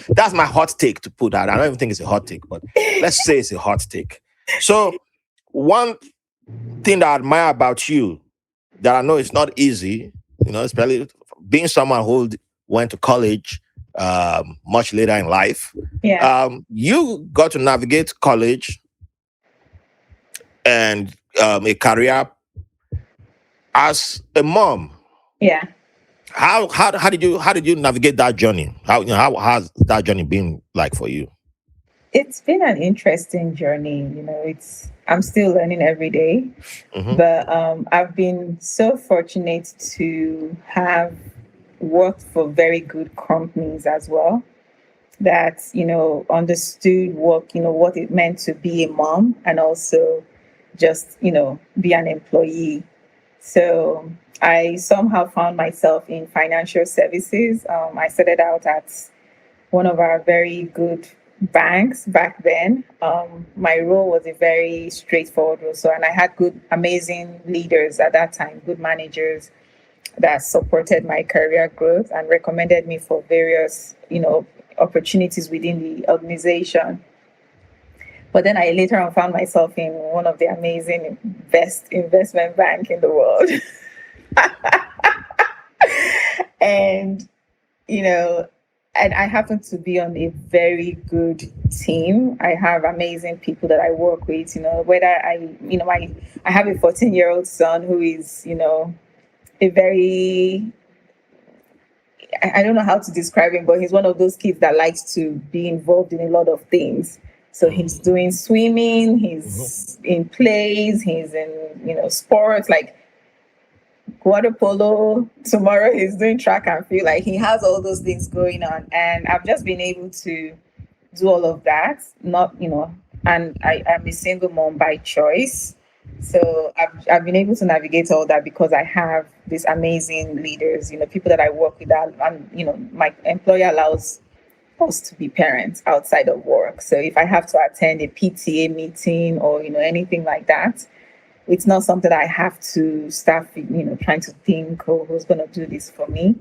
that's my hot take to put out. I don't even think it's a hot take, but let's say it's a hot take. So one thing that I admire about you that I know it's not easy, especially being someone who went to college much later in life. Yeah, You got to navigate college and a career as a mom. yeah. How did you navigate that journey? How has that journey been like for you? It's been an interesting journey. I'm still learning every day, Hmm. but I've been so fortunate to have worked for very good companies as well that understood what it meant to be a mom and also just be an employee. So I somehow found myself in financial services. I started out at one of our very good banks back then. My role was a very straightforward role. So, and I had good, amazing leaders at that time, good managers that supported my career growth and recommended me for various, opportunities within the organization. But then I later on found myself in one of the amazing best investment bank in the world. And you know, and I happen to be on a very good team. I have amazing people that I work with, whether I have a 14-year-old son who is, a very, I don't know how to describe him, but he's one of those kids that likes to be involved in a lot of things. So he's doing swimming, he's in plays, he's in, sports. Like water polo. Tomorrow he's doing track and field. Like he has all those things going on, and I've just been able to do all of that. Not and I'm a single mom by choice. So I've been able to navigate all that because I have these amazing leaders, people that I work with that, and my employer allows us to be parents outside of work. So if I have to attend a PTA meeting or anything like that, it's not something I have to start, trying to think, oh, who's going to do this for me.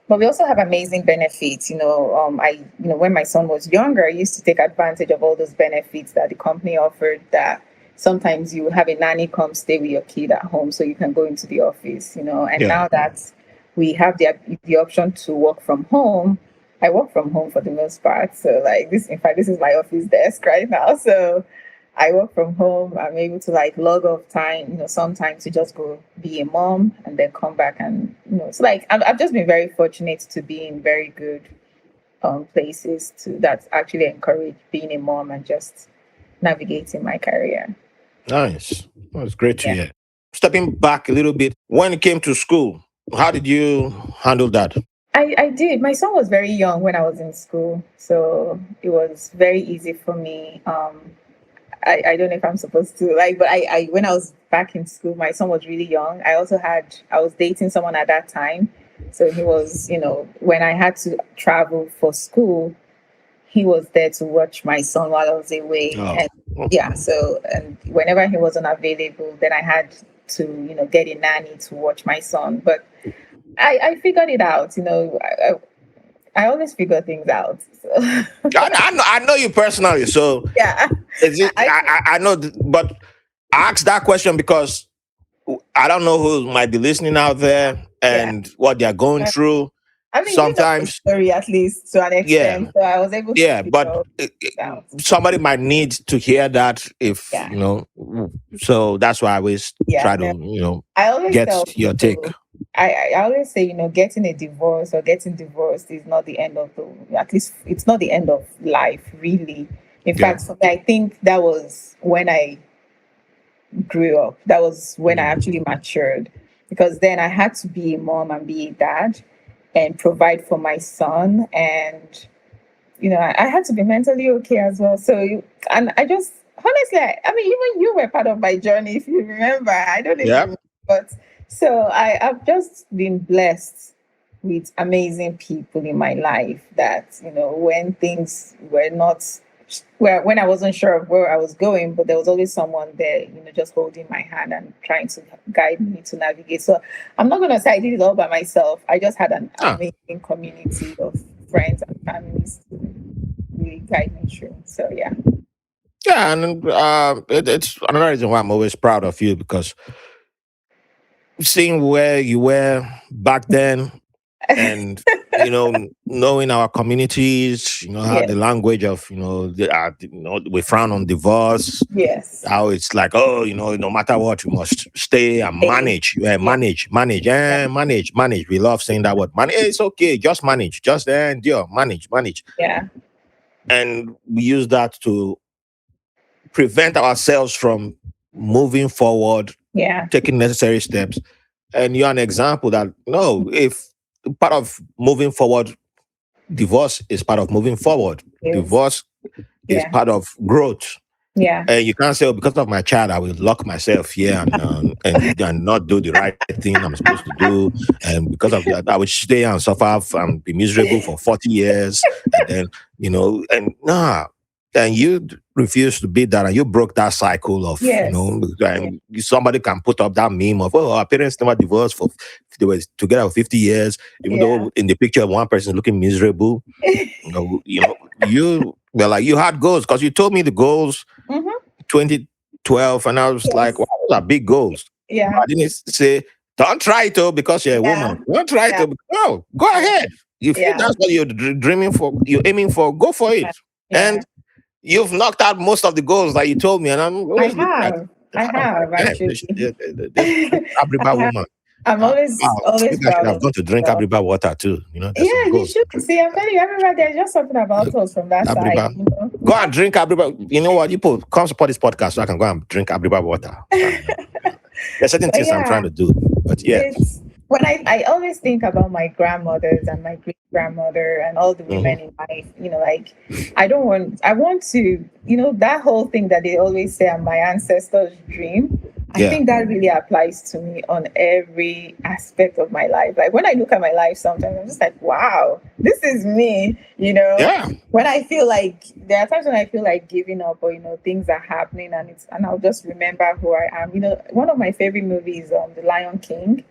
But we also have amazing benefits. When my son was younger, I used to take advantage of all those benefits that the company offered. That sometimes you have a nanny come stay with your kid at home, so you can go into the office. And Yeah. now that we have the option to work from home, I work from home for the most part. So like this, in fact, this is my office desk right now. So I work from home. I'm able to like log off time, sometimes to just go be a mom and then come back and, it's like I've just been very fortunate to be in very good places that actually encourage being a mom and just navigating my career. Nice. That's great to Yeah. hear. Stepping back a little bit, when it came to school, how did you handle that? I did. My son was very young when I was in school. So it was very easy for me. I don't know if I'm supposed to like, but I when I was back in school, my son was really young. I was dating someone at that time. So he was, when I had to travel for school, he was there to watch my son while I was away. Oh, And yeah, so and whenever he wasn't available, then I had to, get a nanny to watch my son. But I figured it out, I always figure things out. So I know you personally, so yeah. is it? I I know, but I asked that question because I don't know who might be listening out there Yeah. and what they're going through. I mean, you know the Sometimes, story at least to an yeah, extent, so I was able to yeah, figure but it out. somebody might need to hear that if, Yeah, so that's why I always yeah. try to, No, I always get tell your take. people, I always say, getting a divorce or getting divorced is not the end of the, at least it's not the end of life, really. In Yeah. fact, for me, I think that was when I grew up. That was when I Mm. actually matured because then I had to be a mom and be a dad and provide for my son. And, I had to be mentally okay as well. So, and I just, honestly, I mean, even you were part of my journey, if you remember. I don't know if you Yeah. remember, but so I've just been blessed with amazing people in my life that, when things were not, when I wasn't sure of where I was going, but there was always someone there, just holding my hand and trying to guide me to navigate. So I'm not going to say I did it all by myself. I just had an Ah, amazing community of friends and families to really guide me through. So yeah. yeah, and it's another reason why I'm always proud of you, because seeing where you were back then, and knowing our communities, how Yeah. the language of we frown on divorce, Yes. how it's like, oh, no matter what, you must stay and Hey. manage. Yeah, Yeah. Yeah. manage. We love saying that word. Manage. It's okay, just manage, just endure, manage. Yeah. And we use that to prevent ourselves from moving forward, Yeah. taking necessary steps. And you're an example that, no, if part of moving forward, divorce is part of moving forward. Yes. Divorce is Yeah. part of growth. Yeah. And you can't say, oh, because of my child, I will lock myself here and not do the right thing I'm supposed to do. And because of that, I would stay and suffer and be miserable for 40 years. And then, and nah. And you refuse to be that, and you broke that cycle of, Yes. Yeah. and somebody can put up that meme of, oh, our parents never divorced for, they were together for 50 years, even Yeah. though in the picture, one person is looking miserable. You were like, you had goals because you told me the goals Mm-hmm. 2012, and I was like, wow, Yes. those are big goals. Yeah. I didn't say, don't try it, because you're a Yeah. woman. Don't try Yeah. it. Oh, go Yeah. ahead. If Yeah. that's what you're dreaming for, you're aiming for, go for it. Yeah. And you've knocked out most of the goals that you told me. And I'm I always looking at have. it. I I'm have like, actually. damn, this Abriba I have. woman. I'm always Wow, always maybe I should proud have of gone to drink myself. Abriba water too. There's some Yeah, you goals. should see. I'm telling you, everybody, there's just something about us from that side, Abriba. Go and drink Abriba. You know what? You come support this podcast so I can go and drink Abriba water. There's certain But things I'm yeah, trying to do. But yeah. it's when I always think about my grandmothers and my great grandmother and all the Hmm. women in life, like I want to, that whole thing that they always say I'm my ancestors' dream. I Yeah. think that really applies to me on every aspect of my life. Like when I look at my life sometimes I'm just like, wow, this is me. Yeah. When I feel like there are times when I feel like giving up or things are happening and I'll just remember who I am. One of my favorite movies, The Lion King,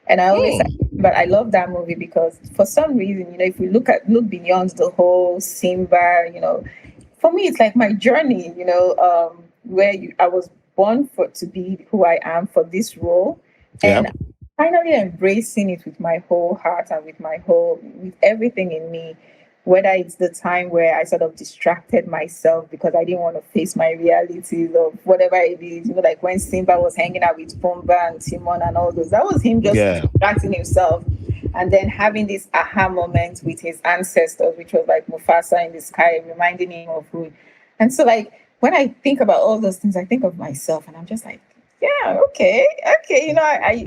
and I always say, Mm. but I love that movie because for some reason, if we look beyond the whole Simba, for me it's like my journey, where I was born for to be who I am for this role, Yeah. and finally embracing it with my whole heart and with everything in me, whether it's the time where I sort of distracted myself because I didn't want to face my realities of whatever it is, like when Simba was hanging out with Pumbaa and Timon and all those, that was him just Yeah. distracting himself. And then having this aha moment with his ancestors, which was like Mufasa in the sky, reminding him of who. And so, like, when I think about all those things, I think of myself and I'm just like, yeah, okay.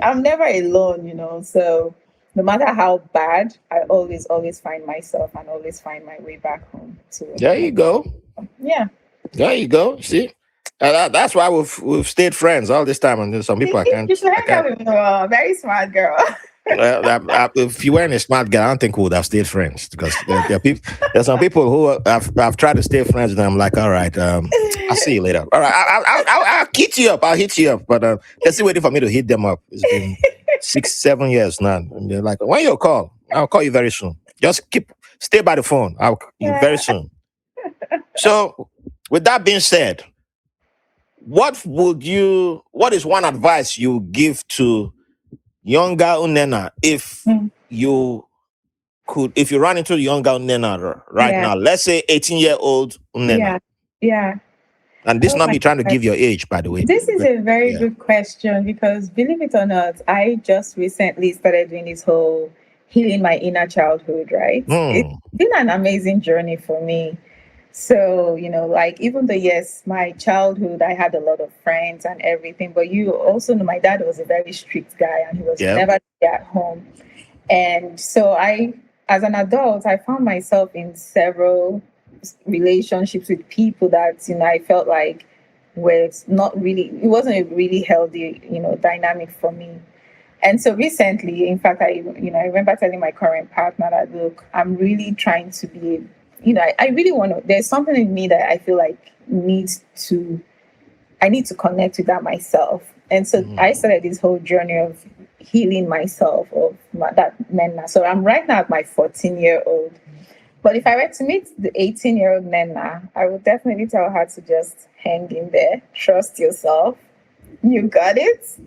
I'm never alone, So no matter how bad, I always find myself and always find my way back home to There you go. yeah. There you go. See, that's why we've stayed friends all this time. And there's some people I can't. You should I hang out can't. with me. Very smart girl. If you weren't a smart girl, I don't think we would have stayed friends, because there are people. There's some people who I've tried to stay friends with. And I'm like, all right, I'll see you later. All right, I'll hit you up. I'll hit you up. But they're still waiting for me to hit them up. It's been 6, 7 years now, and they're like, when you call, I'll call you very soon. Just stay by the phone. I'll call you very Yeah. soon. So, with that being said, what is one advice you give to younger Nnenna if you run into younger Nnenna right now, let's say 18-year-old Nnenna. Yeah. And this Oh not my me trying to God. give your age, by the way. This is a very good question because, believe it or not, I just recently started doing this whole healing my inner childhood, right? It's been an amazing journey for me. So, like, even though, yes, my childhood, I had a lot of friends and everything, but you also know my dad was a very strict guy and he was never at home. And so as an adult, I found myself in several relationships with people that, I felt like it wasn't a really healthy, dynamic for me. And so recently, in fact, I remember telling my current partner that, look, I'm really trying to be, I really want to, there's something in me that I feel like I need to connect with that myself. And so I started this whole journey of healing myself, that Nnenna. So I'm right now at my 14-year-old. But if I were to meet the 18-year-old Nnenna, I would definitely tell her to just hang in there, trust yourself. You got it.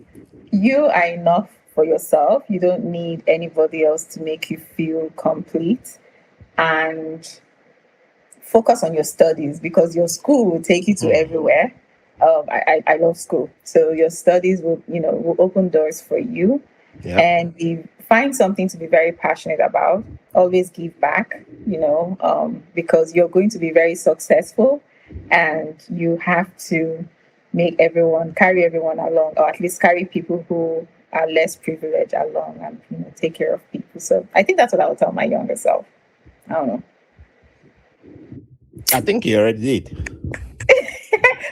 You are enough for yourself. You don't need anybody else to make you feel complete. And focus on your studies because your school will take you to everywhere. I love school. So your studies will open doors for you. Yeah. And find something to be very passionate about. Always give back, because you're going to be very successful and you have to carry everyone along, or at least carry people who are less privileged along and take care of people. So I think that's what I would tell my younger self. I don't know. I think you already did.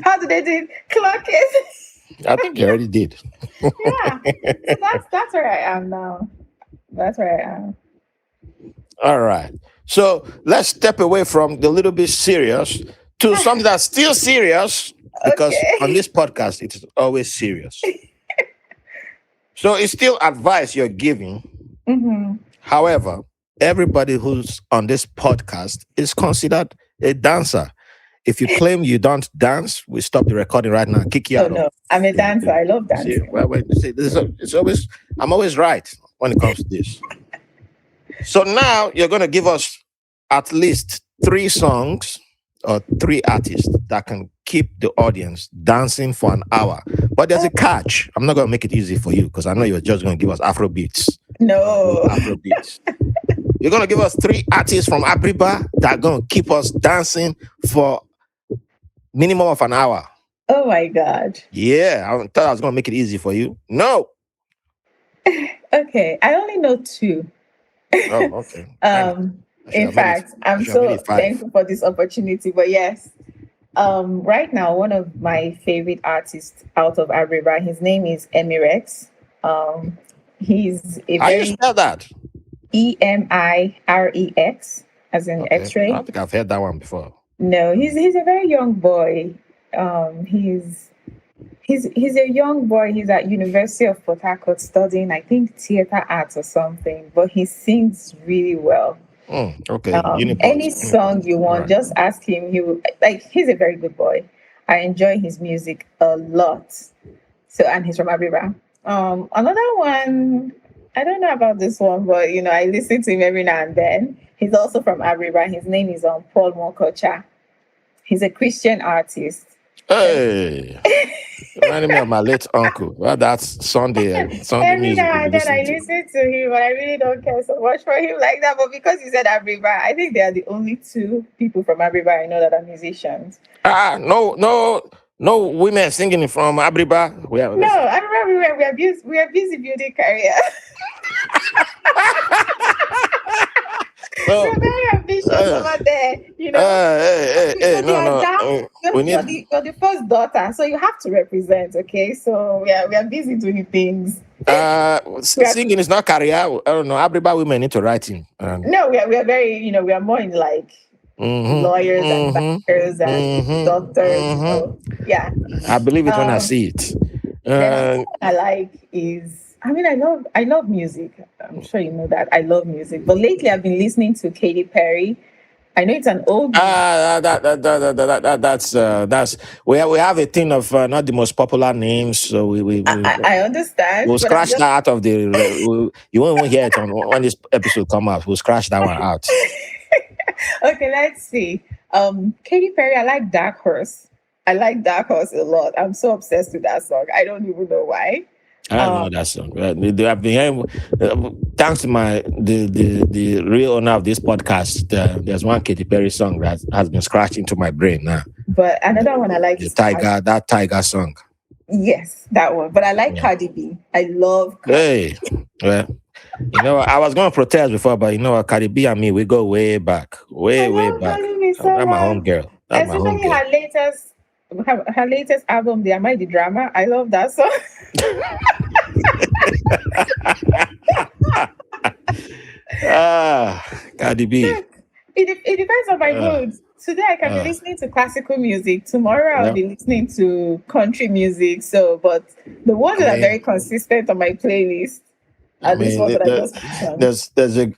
How did they do? Clock it. I think you already did. Yeah. So that's where I am now. That's where I am. All right. So let's step away from the little bit serious to something that's still serious, because on this podcast, it is always serious. So it's still advice you're giving. However, everybody who's on this podcast is considered a dancer. If you claim you don't dance, we stop the recording right now. Kick you out. No, I'm a dancer. I love dancing. I'm always right when it comes to this. So now you're going to give us at least 3 songs or 3 artists that can keep the audience dancing for an hour. But there's a catch. I'm not going to make it easy for you because I know you're just going to give us Afro beats. No. Afro beats. You're going to give us 3 artists from Abriba that are going to keep us dancing for minimum of an hour. Oh my God. Yeah, I thought I was going to make it easy for you. No. Okay, I only know 2. Oh, okay. In fact, I'm so thankful for this opportunity. But yes, right now, one of my favorite artists out of Abriba, his name is Emirex. He's a How do you spell that? Emirex, as in X-ray. I don't think I've heard that one before. No, he's a very young boy. He's a young boy. He's at University of Port-Harcourt studying, I think, theater arts or something. But he sings really well. Okay. Any song you want, just ask him. He's a very good boy. I enjoy his music a lot. So, and he's from Abriba. Another one, I don't know about this one, but I listen to him every now and then. He's also from Abriba. His name is Paul Mokocha. He's a Christian artist. Hey, reminding me of my late uncle. Well, that's Sunday every music. now and then I listen to him, but I really don't care so much for him like that. But because you said Abriba, I think they are the only 2 people from Abriba I know that are musicians. No women singing from Abriba. No, Abriba, we are busy building career. We're very ambitious over there, You're the first daughter, so you have to represent, okay? So we are busy doing things. Singing is not career. I don't know. Abriba women into writing. No, we are very, we are more in like lawyers and bankers and doctors. Yeah. I believe it when I see it. Then what I like is, I love music. I'm sure you know that. I love music. But lately I've been listening to Katy Perry I know it's an old. That's we have a thing of not the most popular names, so I understand, we'll but I'm scratch just that out of the. You won't even hear it on when this episode come out. We'll scratch that one out. okay. Let's see. Katy Perry. I like Dark Horse. I like Dark Horse a lot. I'm so obsessed with that song. I don't even know why. I don't know that song. I've been hearing, thanks to the real owner of this podcast. There's one Katy Perry song that has been scratched into my brain now. But another one I like is that Tiger song. Yes, that one. But I like Cardi B. I love Cardi B. Well, I was going to protest before, but Cardi B and me, we go way back. Way back. So that's my home girl. That's my home girl. Her latest album, The Am I the Drama. I love that song. Cardi B. It depends on my mood. Today I can be listening to classical music. Tomorrow I'll be listening to country music. So, but the ones that are very consistent on my playlist are these ones that I just mentioned.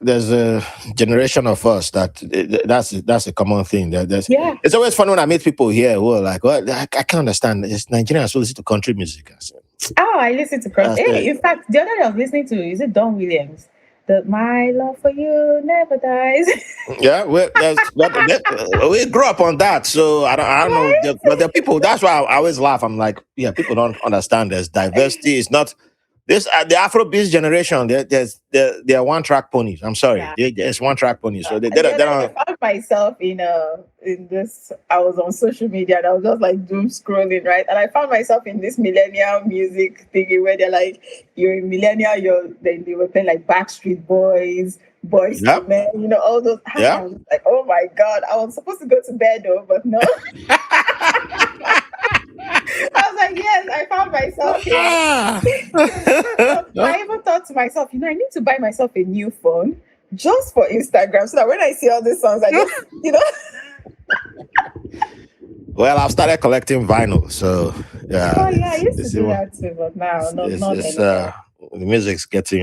There's a generation of us that's a common thing. It's always fun when I meet people here who are like, well, I can't understand. It's Nigerians who listen to country music. I listen to country. Hey, in fact, the other day I was listening to, is it Don Williams? My love for you never dies. Yeah, we grew up on that, so I don't know. But the people, that's why I always laugh. I'm like, people don't understand. There's diversity. It's not this the Afrobeat generation. They're one track ponies. I'm sorry, it's one track ponies. So they don't. I found myself in this. I was on social media and I was just like doom scrolling, right? And I found myself in this millennial music thingy where they're like, you're a millennial. They were playing like Backstreet Boys to Men, all those. Yeah. I was like, oh my god, I was supposed to go to bed though, but no. I was like, yes, I found myself here. I even thought to myself, I need to buy myself a new phone just for Instagram, so that when I see all these songs, I just, Well, I've started collecting vinyl, so yeah. Oh yeah, I used to do that too, but now not anymore. The music's it's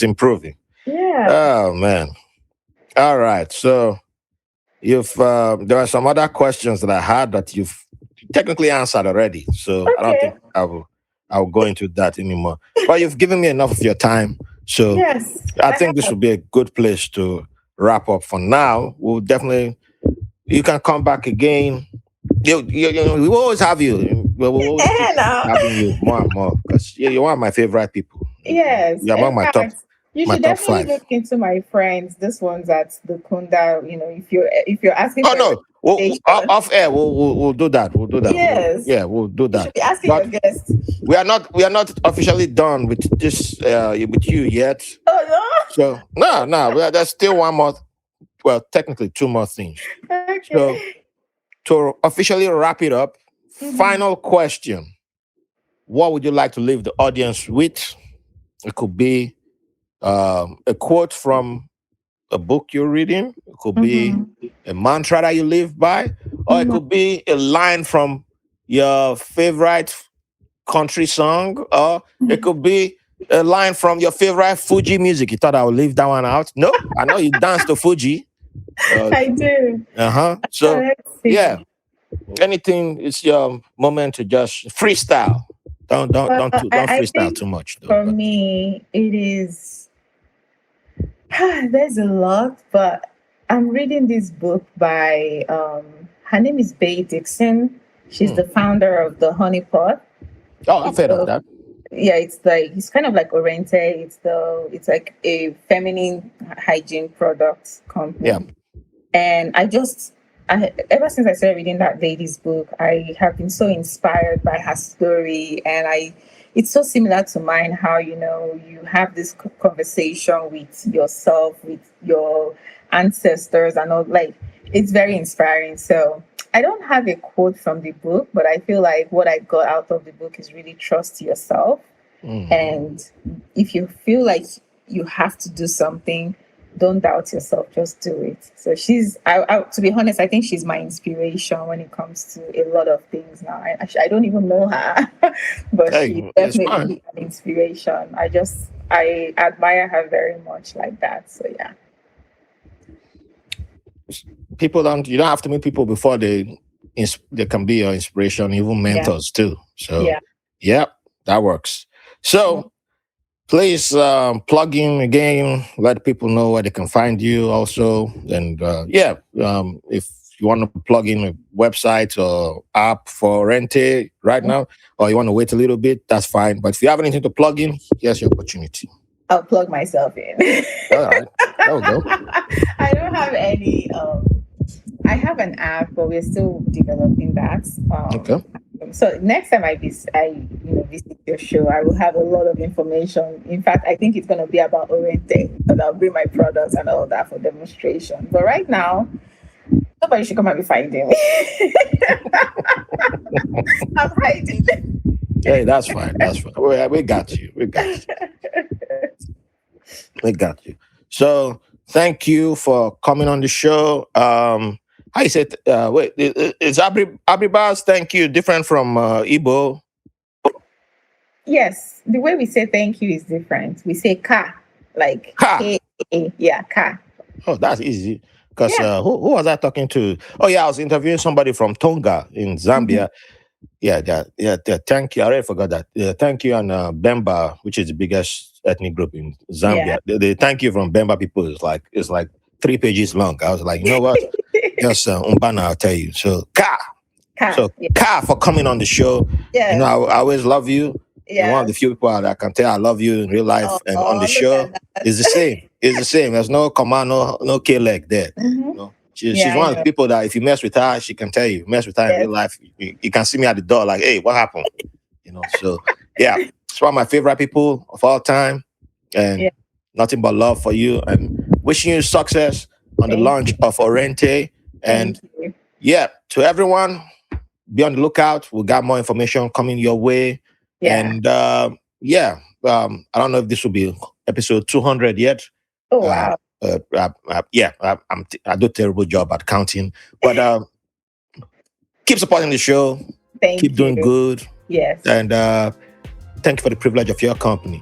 improving. Yeah. Oh man. All right, so you've there are some other questions that I had that you've technically answered already, so I don't think I will go into that anymore. But you've given me enough of your time, so yes, I think this would be a good place to wrap up for now. You can come back again. We will always have you. We'll always keep having you more and more because you're one of my favorite people. Yes, you're among my top. You should definitely look into my friends. This one's at the Kunda. If you're asking. Oh no. Off air, we'll do that. We'll do that. Yes. We'll do that. You should be asking your guests. We are not officially done with this with you yet. Oh no. So no. There's still one more. Well, technically two more things. Okay. So to officially wrap it up, final question: what would you like to leave the audience with? It could be a quote from a book you're reading. It could be a mantra that you live by, or it could be a line from your favorite country song, or it could be a line from your favorite Fuji music. You thought I would leave that one out? No, I know you dance to Fuji. I do. So anything. It's your moment to just freestyle. Don't freestyle too much. For me, it is. There's a lot, but I'm reading this book by her name is Bay Dixon. She's the founder of the Honey Pot. Oh, I've heard of that. Yeah, it's kind of like Òrentéh. It's like a feminine hygiene products company. Yeah. And ever since I started reading that lady's book, I have been so inspired by her story, and it's so similar to mine, how, you have this conversation with yourself, with your ancestors and all, like, it's very inspiring. So I don't have a quote from the book, but I feel like what I got out of the book is really trust yourself. And if you feel like you have to do something, don't doubt yourself, just do it. So to be honest, I think she's my inspiration when it comes to a lot of things now. I don't even know her, but she's definitely an inspiration. I admire her very much like that. So yeah. people don't. You don't have to meet people before they can be your inspiration, even mentors too. So, yeah, that works. So, please plug in again. Let people know where they can find you. Also, and if you want to plug in a website or app for Òrentéh right now, or you want to wait a little bit, that's fine. But if you have anything to plug in, here's your opportunity. I'll plug myself in. All right, there we go. I don't have any. I have an app, but we're still developing that. Okay. So next time I visit your show, I will have a lot of information. In fact, I think it's going to be about Òrentéh, and I'll bring my products and all that for demonstration. But right now, nobody should come and be finding me. I'm hiding. Hey, that's fine. That's fine. We got you. We got you. We got you. So thank you for coming on the show. I said, wait, is Abriba's thank you different from Igbo? Yes, the way we say thank you is different. We say ka, like Ka. K-A, yeah, ka. Oh, that's easy. Because who was I talking to? Oh, yeah, I was interviewing somebody from Tonga in Zambia. Yeah, thank you. I already forgot that. Yeah, thank you. And Bemba, which is the biggest ethnic group in Zambia. The thank you from Bemba people is like 3 pages long. I was like, you know what? Just Umbana, I'll tell you. So Ka. So Ka for coming on the show. Yeah. You know, I always love you. Yeah. One of the few people that I can tell I love you in real life and on the show is the same. It's the same. There's no command, no K leg there. You know? She's one of the people that if you mess with her, she can tell you. Mess with her in real life, you can see me at the door like, hey, what happened? You know, so yeah, it's one of my favorite people of all time. And nothing but love for you and wishing you success on the launch of Òrentéh. And to everyone, be on the lookout. We got more information coming your way. And I don't know if this will be episode 200 yet. Oh wow. I do a terrible job at counting, but keep supporting the show. Keep doing good. Yes. And thank you for the privilege of your company.